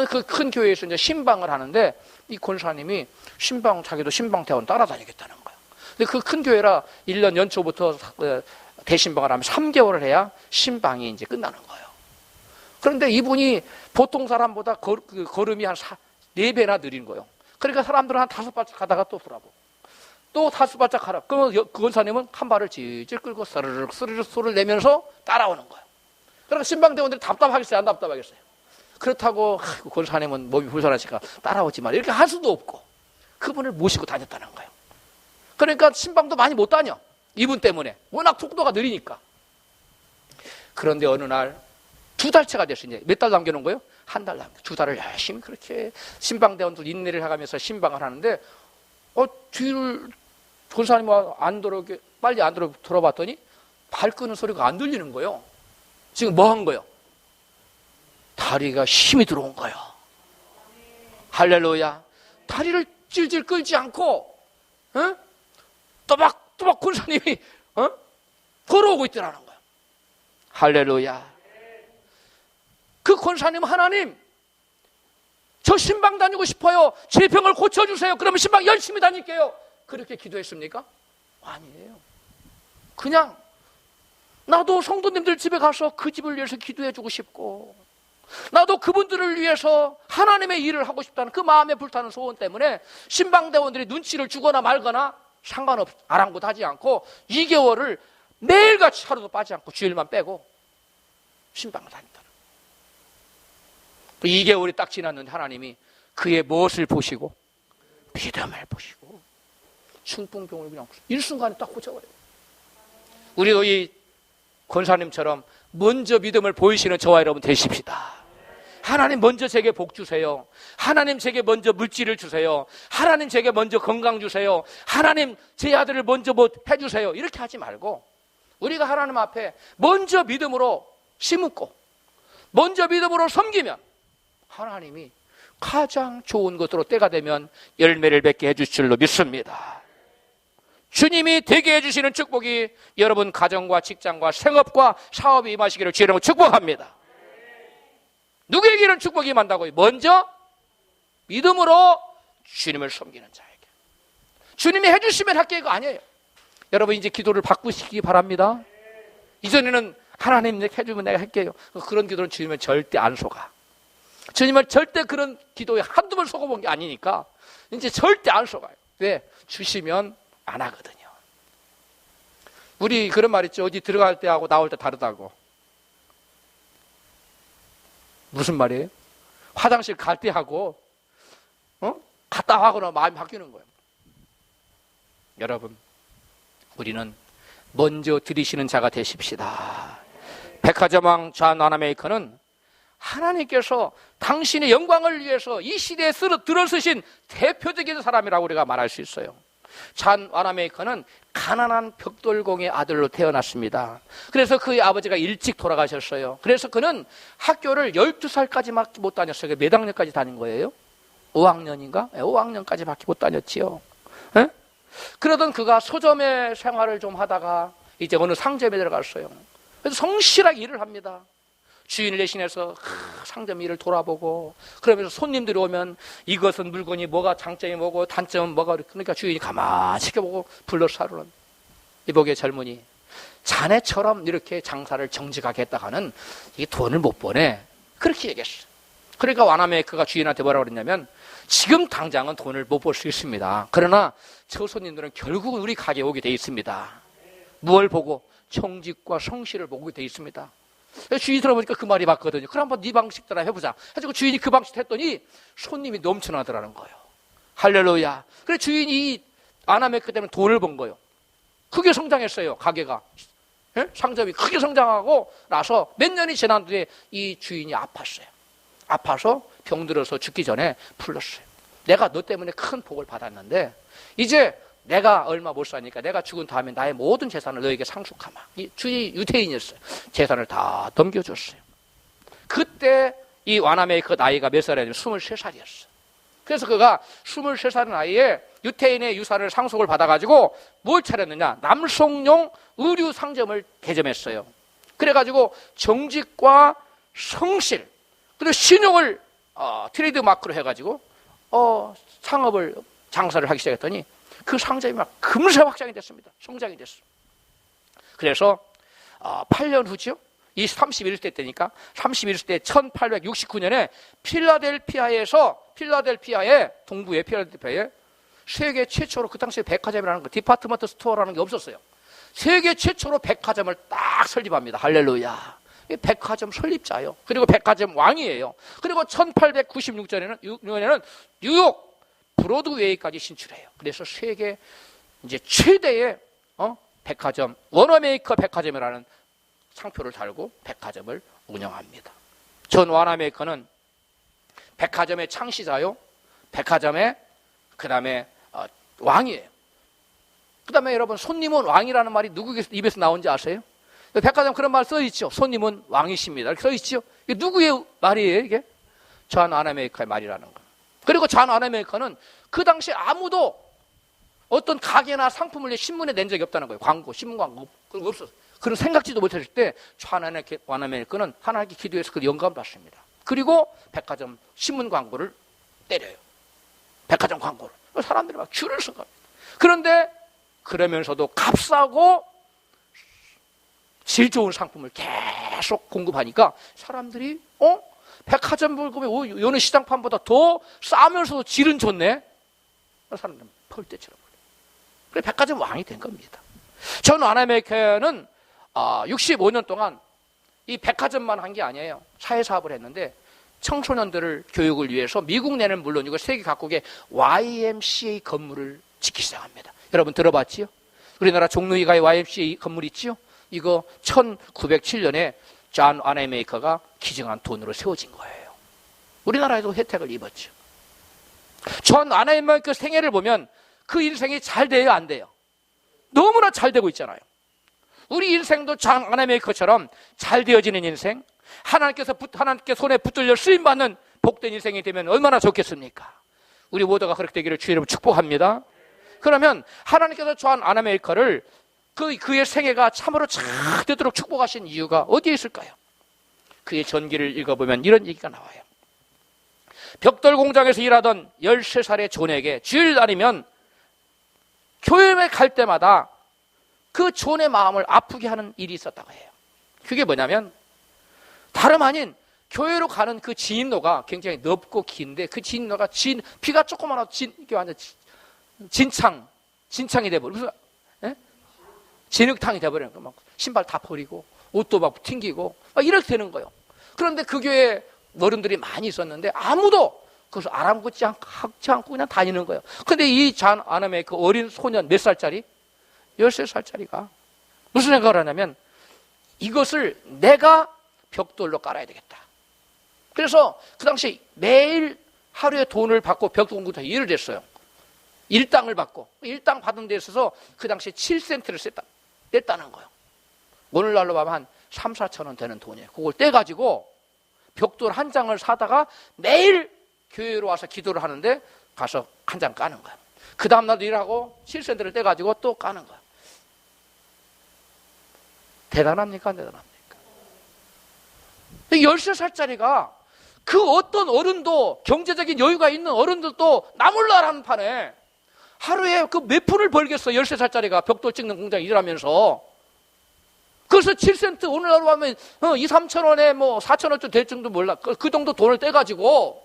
그 큰 교회에서 이제 신방을 하는데 이 권사님이 자기도 신방대원 따라다니겠다는 거예요. 근데 그 큰 교회라 1년 연초부터 대신방을 하면 3개월을 해야 신방이 이제 끝나는 거예요. 그런데 이분이 보통 사람보다 걸음이 한 4배나 느린 거예요. 그러니까 사람들은 한 5발짝 가다가 또 돌아보고 또 5발짝 가라. 그러면 그 권사님은 한 발을 질질 끌고 스르륵 소리를 내면서 따라오는 거예요. 그러니까 신방대원들이 답답하겠어요? 안 답답하겠어요? 그렇다고 권사님은 몸이 불편하니까 따라오지만 이렇게 할 수도 없고 그분을 모시고 다녔다는 거예요. 그러니까 신방도 많이 못 다녀. 이분 때문에. 워낙 속도가 느리니까. 그런데 어느 날 2달째가 됐어요. 이제 몇 달 남겨놓은 거예요? 1달 남겨. 2달을 열심히 그렇게 신방대원들 인내를 해가면서 신방을 하는데 뒤를 권사님이 빨리 안 돌아봤더니 발 끄는 소리가 안 들리는 거예요. 지금 뭐 한 거예요? 다리가 힘이 들어온 거예요. 할렐루야. 다리를 질질 끌지 않고 또박또박 권사님이 걸어오고 있더라는 거예요. 할렐루야. 그 권사님, 하나님 저 신방 다니고 싶어요. 제 병을 고쳐주세요. 그러면 신방 열심히 다닐게요. 그렇게 기도했습니까? 아니에요. 그냥 나도 성도님들 집에 가서 그 집을 위해서 기도해주고 싶고 나도 그분들을 위해서 하나님의 일을 하고 싶다는 그 마음에 불타는 소원 때문에 신방대원들이 눈치를 주거나 말거나 아랑곳하지 않고 2개월을 매일같이 하루도 빠지지 않고 주일만 빼고 신방을 다닌다는 거예요. 2개월이 딱 지났는데 하나님이 그의 무엇을 보시고 믿음을 보시고 중풍병을 그냥 일순간에 딱 고쳐버려요. 우리도 이 권사님처럼 먼저 믿음을 보이시는 저와 여러분 되십시다. 하나님 먼저 제게 복 주세요. 하나님 제게 먼저 물질을 주세요. 하나님 제게 먼저 건강 주세요. 하나님 제 아들을 먼저 뭐 해주세요. 이렇게 하지 말고 우리가 하나님 앞에 먼저 믿음으로 심고 먼저 믿음으로 섬기면 하나님이 가장 좋은 것으로 때가 되면 열매를 맺게 해주실 줄로 믿습니다. 주님이 되게 해주시는 축복이 여러분 가정과 직장과 생업과 사업에 임하시기를 주님으로 축복합니다. 누구에게는 축복이 임한다고요? 먼저 믿음으로 주님을 섬기는 자에게. 주님이 해주시면 할게 이거 아니에요. 여러분 이제 기도를 바꾸시기 바랍니다. 이전에는 하나님 해주면 내가 할게요. 그런 기도는 주님은 절대 안 속아. 주님은 절대 그런 기도에 한두 번 속아본 게 아니니까 이제 절대 안 속아요. 왜? 주시면 안 하거든요. 우리 그런 말 있죠. 어디 들어갈 때하고 나올 때 다르다고. 무슨 말이에요? 화장실 갈 때하고 갔다 하거나 마음이 바뀌는 거예요. 여러분 우리는 먼저 드리시는 자가 되십시다. 백화점왕 존 와나메이커는 하나님께서 당신의 영광을 위해서 이 시대에 들어서신 대표적인 사람이라고 우리가 말할 수 있어요. 존 와나메이커는 가난한 벽돌공의 아들로 태어났습니다. 그래서 그의 아버지가 일찍 돌아가셨어요. 그래서 그는 학교를 12살까지밖에 못 다녔어요. 몇 학년까지 다닌 거예요? 5학년인가? 5학년까지밖에 못 다녔지요. 에? 그러던 그가 서점의 생활을 좀 하다가 이제 어느 상점에 들어갔어요. 그래서 성실하게 일을 합니다. 주인을 대신해서 상점 일을 돌아보고 그러면서 손님들이 오면 이것은 물건이 뭐가 장점이 뭐고 단점은 뭐가 그러니까 주인이 가만히 지켜보고 불러서 사르는 이복의 젊은이 자네처럼 이렇게 장사를 정직하게 했다가는 이 돈을 못 버네 그렇게 얘기했어요. 그러니까 와나메이커가 주인한테 뭐라고 그랬냐면 지금 당장은 돈을 못 벌 수 있습니다. 그러나 저 손님들은 결국은 우리 가게에 오게 돼 있습니다. 무엇을 보고? 정직과 성실을 보게 돼 있습니다. 주인이 들어보니까 그 말이 맞거든요. 그럼 한번 네 방식대로 해보자. 해가지고 주인이 그 방식 했더니 손님이 넘쳐나더라는 거예요. 할렐루야. 그래 주인이 아나메크 때문에 돈을 번 거예요. 크게 성장했어요. 가게가. 예? 상점이 크게 성장하고 나서 몇 년이 지난 뒤에 이 주인이 아팠어요. 아파서 병들어서 죽기 전에 불렀어요. 내가 너 때문에 큰 복을 받았는데 이제 내가 얼마 못 사니까 내가 죽은 다음에 나의 모든 재산을 너에게 상속하마. 이 주인이 유태인이었어요. 재산을 다 넘겨줬어요. 그때 이 와나메이커 나이가 몇 살이냐면 23살이었어요. 그래서 그가 23살 나이에 유태인의 유산을 상속을 받아가지고 뭘 차렸느냐? 남성용 의류 상점을 개점했어요. 그래가지고 정직과 성실 그리고 신용을 트레이드 마크로 해가지고 상업을 장사를 하기 시작했더니 그 상점이 막 금세 확장이 됐습니다. 성장이 됐어요. 그래서 8년 후죠. 이 31세 때니까 31세 때 1869년에 필라델피아의 동부의 필라델피아에 세계 최초로 그 당시에 백화점이라는 거 디파트먼트 스토어라는 게 없었어요. 세계 최초로 백화점을 딱 설립합니다. 할렐루야. 백화점 설립자예요. 그리고 백화점 왕이에요. 그리고 1896년에는 뉴욕 브로드웨이까지 진출해요. 그래서 세계 이제 최대의 백화점 워너메이커 백화점이라는 상표를 달고 백화점을 운영합니다. 존 와나메이커는 백화점의 창시자요. 백화점의 그다음에 왕이에요. 그다음에 여러분 손님은 왕이라는 말이 누구 입에서 나온지 아세요? 백화점 그런 말 써있죠. 손님은 왕이십니다. 이렇게 써있죠. 이게 누구의 말이에요 이게? 존 와나메이커의 말이라는 거. 그리고 존 와나메이커는 그 당시 아무도 어떤 가게나 상품을 신문에 낸 적이 없다는 거예요. 광고, 신문 광고 그런 거 없었어요. 그런 생각지도 못했을 때 존 와나메이커는 하나님께 기도해서 그 영감을 받습니다. 그리고 백화점 신문 광고를 때려요. 백화점 광고를. 사람들이 막 줄을 서 갑니다. 그런데 그러면서도 값싸고 질 좋은 상품을 계속 공급하니까 사람들이 백화점 물건이 여느 시장판보다 더 싸면서도 질은 좋네. 사람들은 펄떼처럼. 그래 백화점 왕이 된 겁니다. 존 와나메이커는 65년 동안 이 백화점만 한 게 아니에요. 사회사업을 했는데 청소년들을 교육을 위해서 미국 내는 물론이고 세계 각국의 YMCA 건물을 짓기 시작합니다. 여러분 들어봤지요? 우리나라 종로이가의 YMCA 건물 있지요? 이거 1907년에 존 와나메이커가 기증한 돈으로 세워진 거예요. 우리나라에도 혜택을 입었죠. 존 와나메이커 생애를 보면 그 인생이 잘 돼요, 안 돼요? 너무나 잘 되고 있잖아요. 우리 인생도 존 와나메이커처럼 잘 되어지는 인생, 하나님께 손에 붙들려 쓰임받는 복된 인생이 되면 얼마나 좋겠습니까? 우리 모두가 그렇게 되기를 주의 이름으로 축복합니다. 그러면 하나님께서 존 와나메이커를 그의 생애가 참으로 잘 되도록 축복하신 이유가 어디에 있을까요? 그의 전기를 읽어보면 이런 얘기가 나와요. 벽돌 공장에서 일하던 13살의 존에게 주일 날이면 교회에 갈 때마다 그 존의 마음을 아프게 하는 일이 있었다고 해요. 그게 뭐냐면 다름 아닌 교회로 가는 그 진입로가 굉장히 넓고 긴데 그 진입로가 비가 조금만 와도 이게 완전 진창이 돼버려. 무슨 진흙탕이 돼버리는 거. 막 신발 다 버리고 옷도 막 튕기고 막 이렇게 되는 거예요. 그런데 그 교회에 어른들이 많이 있었는데 아무도 그것을 아랑곳지 않고 그냥 다니는 거예요. 근데 이 존 와나메이커 어린 소년 몇 살짜리? 13살짜리가 무슨 생각을 하냐면 이것을 내가 벽돌로 깔아야 되겠다. 그래서 그 당시 매일 하루에 돈을 받고 벽돌 공구에서 일을 했어요. 일당을 받고 일당 받은 데 있어서 그 당시에 7센트를 뗐다는 거예요. 오늘날로 하면 한 3, 4천 원 되는 돈이에요. 그걸 떼가지고 벽돌 한 장을 사다가 매일 교회로 와서 기도를 하는데 가서 한 장 까는 거예요. 그 다음날도 일하고 7센트를 떼가지고 또 까는 거예요. 대단합니까? 안 대단합니까? 13살짜리가 그 어떤 어른도 경제적인 여유가 있는 어른들도 나몰라라는 판에 하루에 그 몇 푼을 벌겠어. 13살짜리가 벽돌 찍는 공장에 일하면서. 그래서 7센트 오늘날로 하면 2, 3천 원에 뭐 4천 원쯤 될 정도 몰라. 그 정도 돈을 떼가지고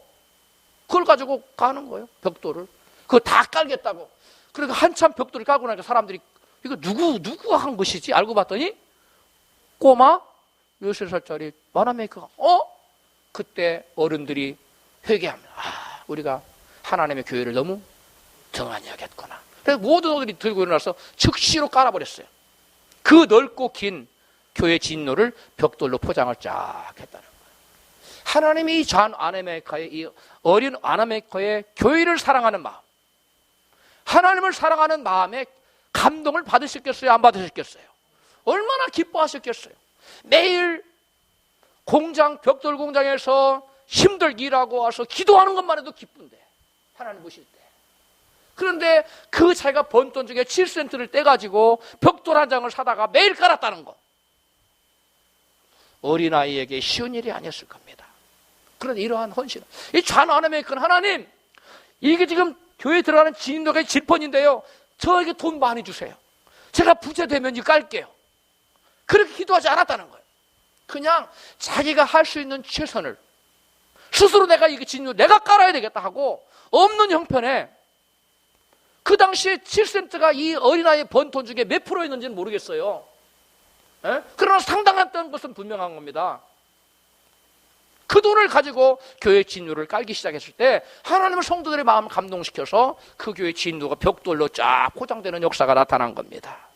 그걸 가지고 까는 거예요. 벽돌을. 그거 다 깔겠다고. 그러니까 한참 벽돌을 까고 나니까 사람들이 이거 누구가 한 것이지? 알고 봤더니 꼬마 몇세 살짜리 와나메이커가 그때 어른들이 회개합니다. 우리가 하나님의 교회를 너무 등한히 하겠구나. 그래서 모든 어른들이 들고 일어나서 즉시로 깔아버렸어요. 그 넓고 긴 교회 진로를 벽돌로 포장을 쫙 했다는 거예요. 하나님이 이 존 와나메이커의, 이 어린 와나메이커의 교회를 사랑하는 마음, 하나님을 사랑하는 마음에 감동을 받으셨겠어요? 안 받으셨겠어요? 얼마나 기뻐하셨겠어요? 매일 벽돌 공장에서 힘들게 일하고 와서 기도하는 것만 해도 기쁜데, 하나님 보실 때. 그런데 그 자기가 번 돈 중에 7센트를 떼가지고 벽돌 한 장을 사다가 매일 깔았다는 거. 어린아이에게 쉬운 일이 아니었을 겁니다. 그런데 이러한 헌신, 이 존 와나메이커는 하나님, 이게 지금 교회에 들어가는 지인들의 질펀인데요, 저에게 돈 많이 주세요. 제가 부자 되면 이 깔게요. 그렇게 기도하지 않았다는 거예요. 그냥 자기가 할 수 있는 최선을 스스로 내가 이게 진료 내가 깔아야 되겠다 하고 없는 형편에, 그 당시에 7센트가 이 어린아이의 번 돈 중에 몇 프로였는지는 모르겠어요. 그러나 상당했던 것은 분명한 겁니다. 그 돈을 가지고 교회 진료를 깔기 시작했을 때 하나님은 성도들의 마음을 감동시켜서 그 교회 진료가 벽돌로 쫙 포장되는 역사가 나타난 겁니다.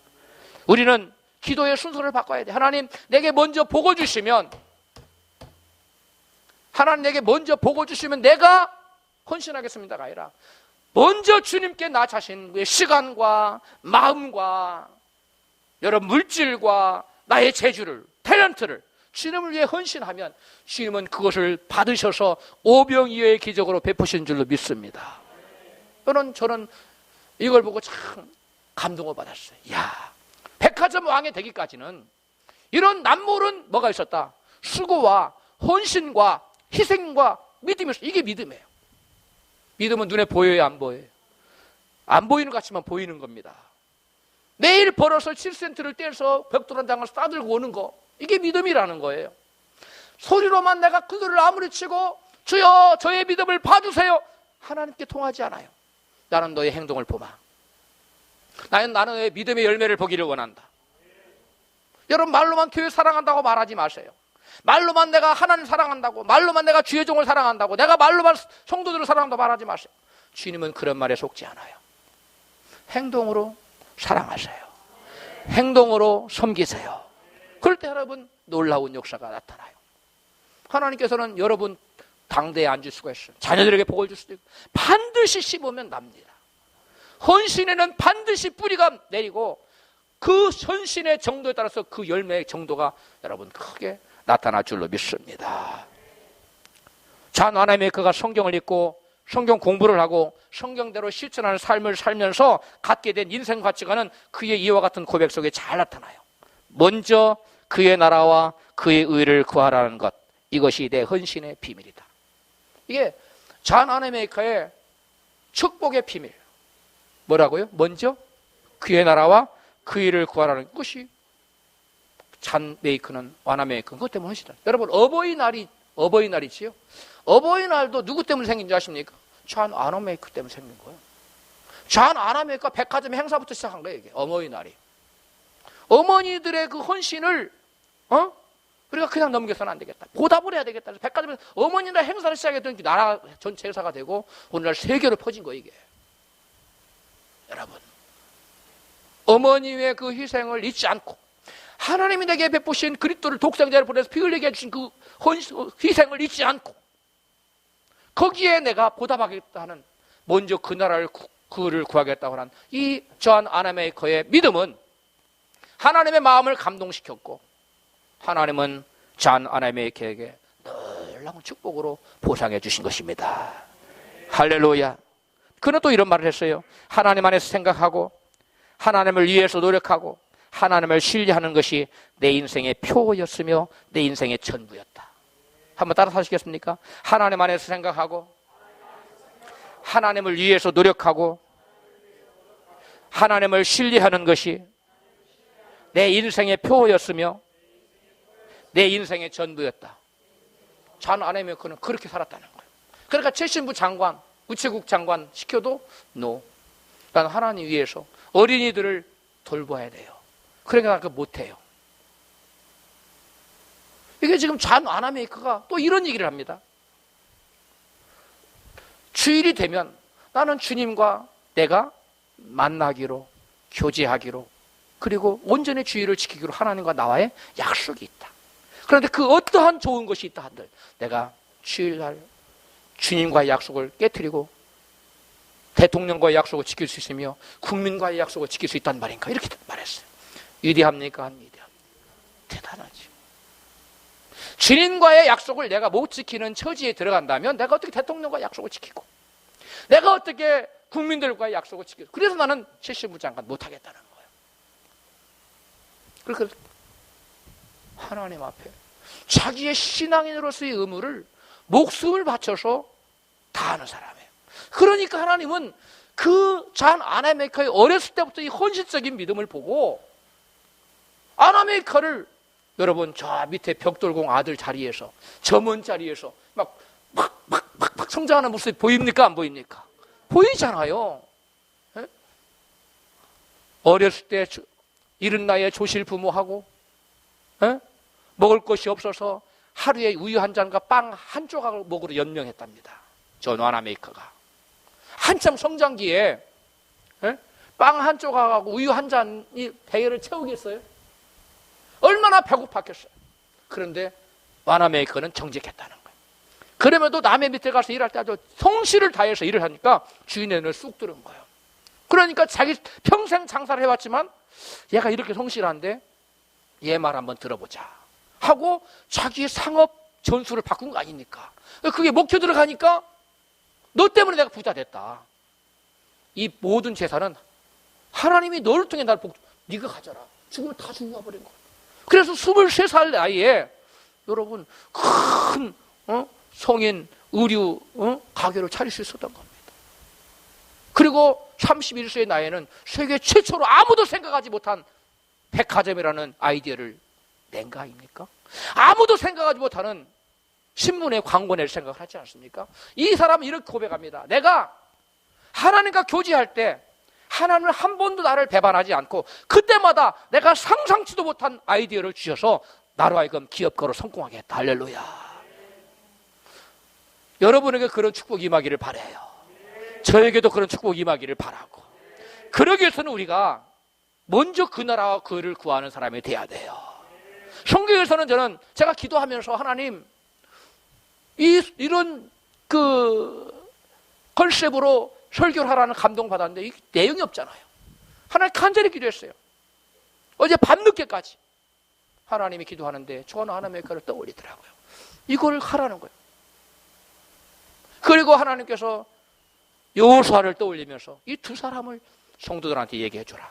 우리는 기도의 순서를 바꿔야 돼. 하나님 내게 먼저 복을 주시면, 하나님 내게 먼저 복을 주시면 내가 헌신하겠습니다가 아니라 먼저 주님께 나 자신의 시간과 마음과 여러 물질과 나의 재주를, 탤런트를 주님을 위해 헌신하면 주님은 그것을 받으셔서 오병이어의 기적으로 베푸신 줄로 믿습니다. 저는 이걸 보고 참 감동을 받았어요. 백화점 왕이 되기까지는 이런 남모른 뭐가 있었다? 수고와 헌신과 희생과 믿음이 있어요. 이게 믿음이에요. 믿음은 눈에 보여요, 안 보여요? 안 보이는 것 같지만 보이는 겁니다. 매일 벌어서 7센트를 떼서 벽돌 한 장을 싸들고 오는 거, 이게 믿음이라는 거예요. 소리로만 내가 그들을 아무리 치고 주여 저의 믿음을 봐주세요, 하나님께 통하지 않아요. 나는 너의 행동을 보마. 나는 너의 믿음의 열매를 보기를 원한다. 여러분, 말로만 교회 사랑한다고 말하지 마세요. 말로만 내가 하나님 사랑한다고, 말로만 내가 주의 종을 사랑한다고, 내가 말로만 성도들을 사랑한다고 말하지 마세요. 주님은 그런 말에 속지 않아요. 행동으로 사랑하세요. 행동으로 섬기세요. 그럴 때 여러분 놀라운 역사가 나타나요. 하나님께서는 여러분 당대에 앉을 수가 있어요. 자녀들에게 복을 줄 수도 있고, 반드시 심으면 납니다. 헌신에는 반드시 뿌리가 내리고 그 헌신의 정도에 따라서 그 열매의 정도가 여러분 크게 나타날 줄로 믿습니다. 존 와나메이커가 성경을 읽고 성경 공부를 하고 성경대로 실천하는 삶을 살면서 갖게 된 인생 가치관은 그의 이와 같은 고백 속에 잘 나타나요. 먼저 그의 나라와 그의 의를 구하라는 것, 이것이 내 헌신의 비밀이다. 이게 존 와나메이커의 축복의 비밀. 뭐라고요? 먼저 그의 나라와 그 일을 구하라는 것이 존 메이커는, 와나메이커는 그것 때문에 헌신다. 여러분, 어버이날이지요. 어버이날도 누구 때문에 생긴 줄 아십니까? 존 와나메이커 때문에 생긴 거예요. 존 와나메이커 백화점 행사부터 시작한 거예요, 이게. 어버이날이. 어머니들의 그 헌신을 우리가 그냥 넘겨서는 안 되겠다. 보답을 해야 되겠다. 백화점에서 어머니들 행사를 시작했던 나라 전체 행사가 되고 오늘날 세계로 퍼진 거예요, 이게. 여러분, 어머니의 그 희생을 잊지 않고 하나님이 내게 베푸신 그리스도를 독생자를 보내서 피 흘리게 해주신 그 희생을 잊지 않고 거기에 내가 보답하겠다는, 먼저 그 나라를 그를 구하겠다고 하는 이 존 와나메이커의 믿음은 하나님의 마음을 감동시켰고, 하나님은 존 와나메이커에게 놀라운 축복으로 보상해 주신 것입니다. 할렐루야. 그는 또 이런 말을 했어요. 하나님 안에서 생각하고 하나님을 위해서 노력하고 하나님을 신뢰하는 것이 내 인생의 표였으며 내 인생의 전부였다. 한번 따라서 하시겠습니까? 하나님 안에서 생각하고 하나님을 위해서 노력하고 하나님을 신뢰하는 것이 내 인생의 표였으며 내 인생의 전부였다. 존 와나메이커는 그렇게 살았다는 거예요. 그러니까 최신부 장관, 우체국 장관 시켜도 난 하나님 위해서 어린이들을 돌봐야 돼요. 그러니까 그거 못해요. 이게 지금 잔 와나메이커가 또 이런 얘기를 합니다. 주일이 되면 나는 주님과 내가 만나기로, 교제하기로, 그리고 온전히 주일을 지키기로 하나님과 나와의 약속이 있다. 그런데 그 어떠한 좋은 것이 있다 한들 내가 주일날 주님과의 약속을 깨트리고 대통령과의 약속을 지킬 수 있으며 국민과의 약속을 지킬 수 있다는 말인가? 이렇게 말했어요. 위대합니까? 위대합니다. 대단하죠. 주님과의 약속을 내가 못 지키는 처지에 들어간다면 내가 어떻게 대통령과 약속을 지키고 내가 어떻게 국민들과의 약속을 지키고, 그래서 나는 70부 장관 못하겠다는 거예요. 그래서 하나님 앞에 자기의 신앙인으로서의 의무를 목숨을 바쳐서 다하는 사람이에요. 그러니까 하나님은 그 잔 아나메이커의 어렸을 때부터 이 헌신적인 믿음을 보고 아나메이커를 여러분 저 밑에 벽돌공 아들 자리에서 점원 자리에서 막 성장하는 모습이 보입니까? 안 보입니까? 보이잖아요. 에? 어렸을 때 이른 나이에 조실 부모하고 에? 먹을 것이 없어서 하루에 우유 한 잔과 빵 한 조각을 먹으러 연명했답니다. 존 와나메이커가 한참 성장기에 빵 한 조각하고 우유 한 잔이 배를 채우겠어요? 얼마나 배고팠겠어요. 그런데 와나메이커는 정직했다는 거예요. 그러면도 남의 밑에 가서 일할 때 아주 성실을 다해서 일을 하니까 주인의 눈을 쑥 들은 거예요. 그러니까 자기 평생 장사를 해왔지만 얘가 이렇게 성실한데 얘 말 한번 들어보자 하고 자기의 상업 전술을 바꾼 거 아닙니까? 그게 먹혀 들어가니까 너 때문에 내가 부자 됐다. 이 모든 재산은 하나님이 너를 통해 날 네가 가져라. 죽으면 다 죽어버린 거야. 그래서 23살 나이에 여러분 큰 성인 의류 가게를 차릴 수 있었던 겁니다. 그리고 31세의 나이에는 세계 최초로 아무도 생각하지 못한 백화점이라는 아이디어를 낸 거 아닙니까? 아무도 생각하지 못하는 신문에 광고 낼 생각을 하지 않습니까? 이 사람은 이렇게 고백합니다. 내가 하나님과 교제할 때 하나님은 한 번도 나를 배반하지 않고 그때마다 내가 상상치도 못한 아이디어를 주셔서 나로 하여금 기업가로 성공하게 했다. 할렐루야. 여러분에게 그런 축복 임하기를 바라요. 저에게도 그런 축복 임하기를 바라고, 그러기 위해서는 우리가 먼저 그 나라와 그를 구하는 사람이 돼야 돼요. 성경에서는 저는 제가 기도하면서 하나님 이런 그 컨셉으로 설교를 하라는 감동받았는데 이 내용이 없잖아요. 하나님 간절히 기도했어요. 어제 밤늦게까지 하나님이 기도하는데 저는 하나님의 거를 떠올리더라고요. 이걸 하라는 거예요. 그리고 하나님께서 여호수아를 떠올리면서 이 두 사람을 성도들한테 얘기해 주라.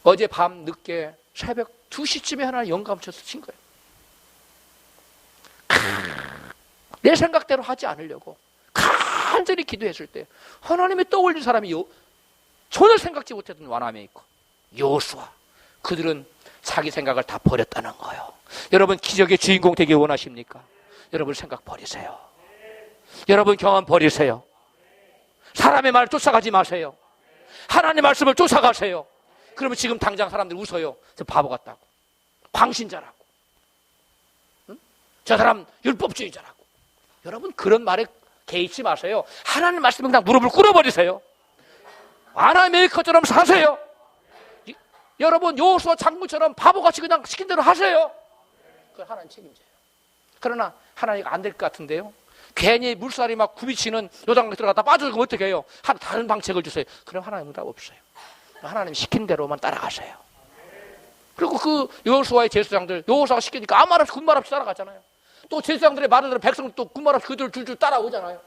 어제 밤 늦게 새벽 2시쯤에 하나님 영감 쳐서 친 거예요. 내 생각대로 하지 않으려고 간절히 기도했을 때 하나님이 떠올린 사람이 전혀 생각지 못했던 와나메이커, 여호수아, 그들은 자기 생각을 다 버렸다는 거예요. 여러분 기적의 주인공 되기 원하십니까? 여러분 생각 버리세요. 여러분 경험 버리세요. 사람의 말을 쫓아가지 마세요. 하나님의 말씀을 쫓아가세요. 그러면 지금 당장 사람들이 웃어요. 저 바보 같다고, 광신자라고, 응? 저 사람 율법주의자라고. 여러분 그런 말에 개의치 마세요. 하나님 말씀에 그냥 무릎을 꿇어버리세요. 아나메이커처럼 사세요. 여러분 여호수아 장군처럼 바보같이 그냥 시킨 대로 하세요. 그건 하나님 책임져요. 그러나 하나님 안 될 것 같은데요, 괜히 물살이 막 굽이치는 요단강에 들어갔다 빠져서 어떻게 해요? 다른 방책을 주세요. 그럼 하나님 응답 없어요. 하나님 시킨 대로만 따라가세요. 그리고 그 여호수아의 제사장들, 여호수아가 시키니까 아무 말 없이 군말 없이 따라갔잖아요. 또 제사장들의 말을 들어 백성 또 군말 없이 그들을 줄줄 따라오잖아요.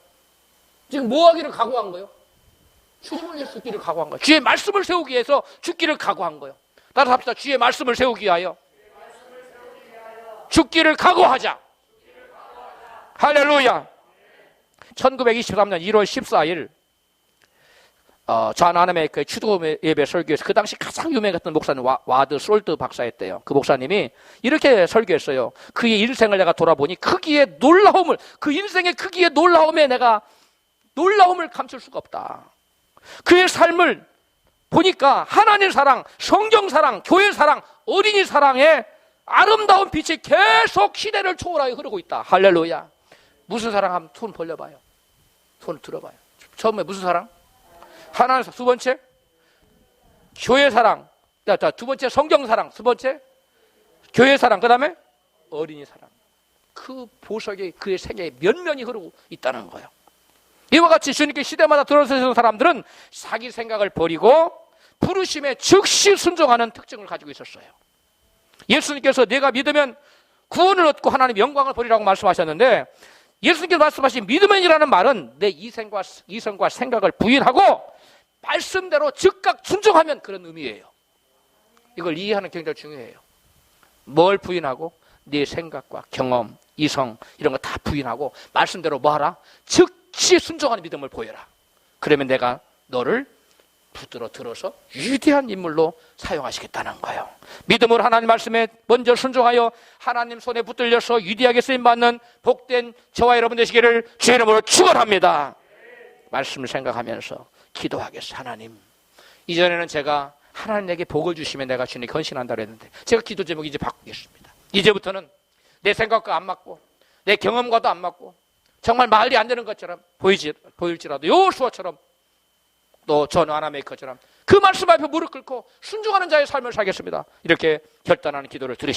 지금 뭐 하기를 각오한 거예요? 죽음을 위해서 죽기를 각오한 거예요. 주의 말씀을 세우기 위해서 죽기를 각오한 거예요. 따라서 합시다. 주의 말씀을 세우기 위하여 죽기를 각오하자. 할렐루야. 1923년 1월 14일 존 아나메이커의 추도 예배 설교에서 그 당시 가장 유명했던 목사는 와드 솔트 박사였대요. 그 목사님이 이렇게 설교했어요. 그의 인생을 내가 돌아보니 크기의 놀라움을, 그 인생의 크기의 놀라움에 내가 놀라움을 감출 수가 없다. 그의 삶을 보니까 하나님 사랑, 성경 사랑, 교회 사랑, 어린이 사랑의 아름다운 빛이 계속 시대를 초월하여 흐르고 있다. 할렐루야. 무슨 사랑하면 손 벌려봐요. 손을 들어봐요. 처음에 무슨 사랑? 하나님 사랑. 두 번째 교회 사랑. 두 번째 성경 사랑. 두 번째 교회 사랑. 그 다음에 어린이 사랑. 그 보석이 그의 세계에 면면이 흐르고 있다는 거예요. 이와 같이 주님께 시대마다 들어서는 사람들은 자기 생각을 버리고 부르심에 즉시 순종하는 특징을 가지고 있었어요. 예수님께서 내가 믿으면 구원을 얻고 하나님 영광을 버리라고 말씀하셨는데, 예수님께서 말씀하신 믿으면이라는 말은 내 이성과 생각을 부인하고 말씀대로 즉각 순종하면 그런 의미예요. 이걸 이해하는 게 굉장히 중요해요. 뭘 부인하고? 내 생각과 경험, 이성 이런 거 다 부인하고 말씀대로 뭐 하라? 즉시 순종하는 믿음을 보여라. 그러면 내가 너를 붙들어 들어서 위대한 인물로 사용하시겠다는 거예요. 믿음으로 하나님 말씀에 먼저 순종하여 하나님 손에 붙들려서 위대하게 쓰임받는 복된 저와 여러분 되시기를 주의 이름으로 축원합니다. 말씀을 생각하면서 기도하겠어요. 하나님, 이전에는 제가 하나님에게 복을 주시면 내가 주님께 헌신한다고 했는데 제가 기도 제목 이제 바꾸겠습니다. 이제부터는 내 생각과 안 맞고 내 경험과도 안 맞고 정말 말이 안 되는 것처럼 보일지라도 여호수아처럼 또 전 와나메이커처럼 그 말씀 앞에 무릎 꿇고 순종하는 자의 삶을 살겠습니다. 이렇게 결단하는 기도를 드리십시오.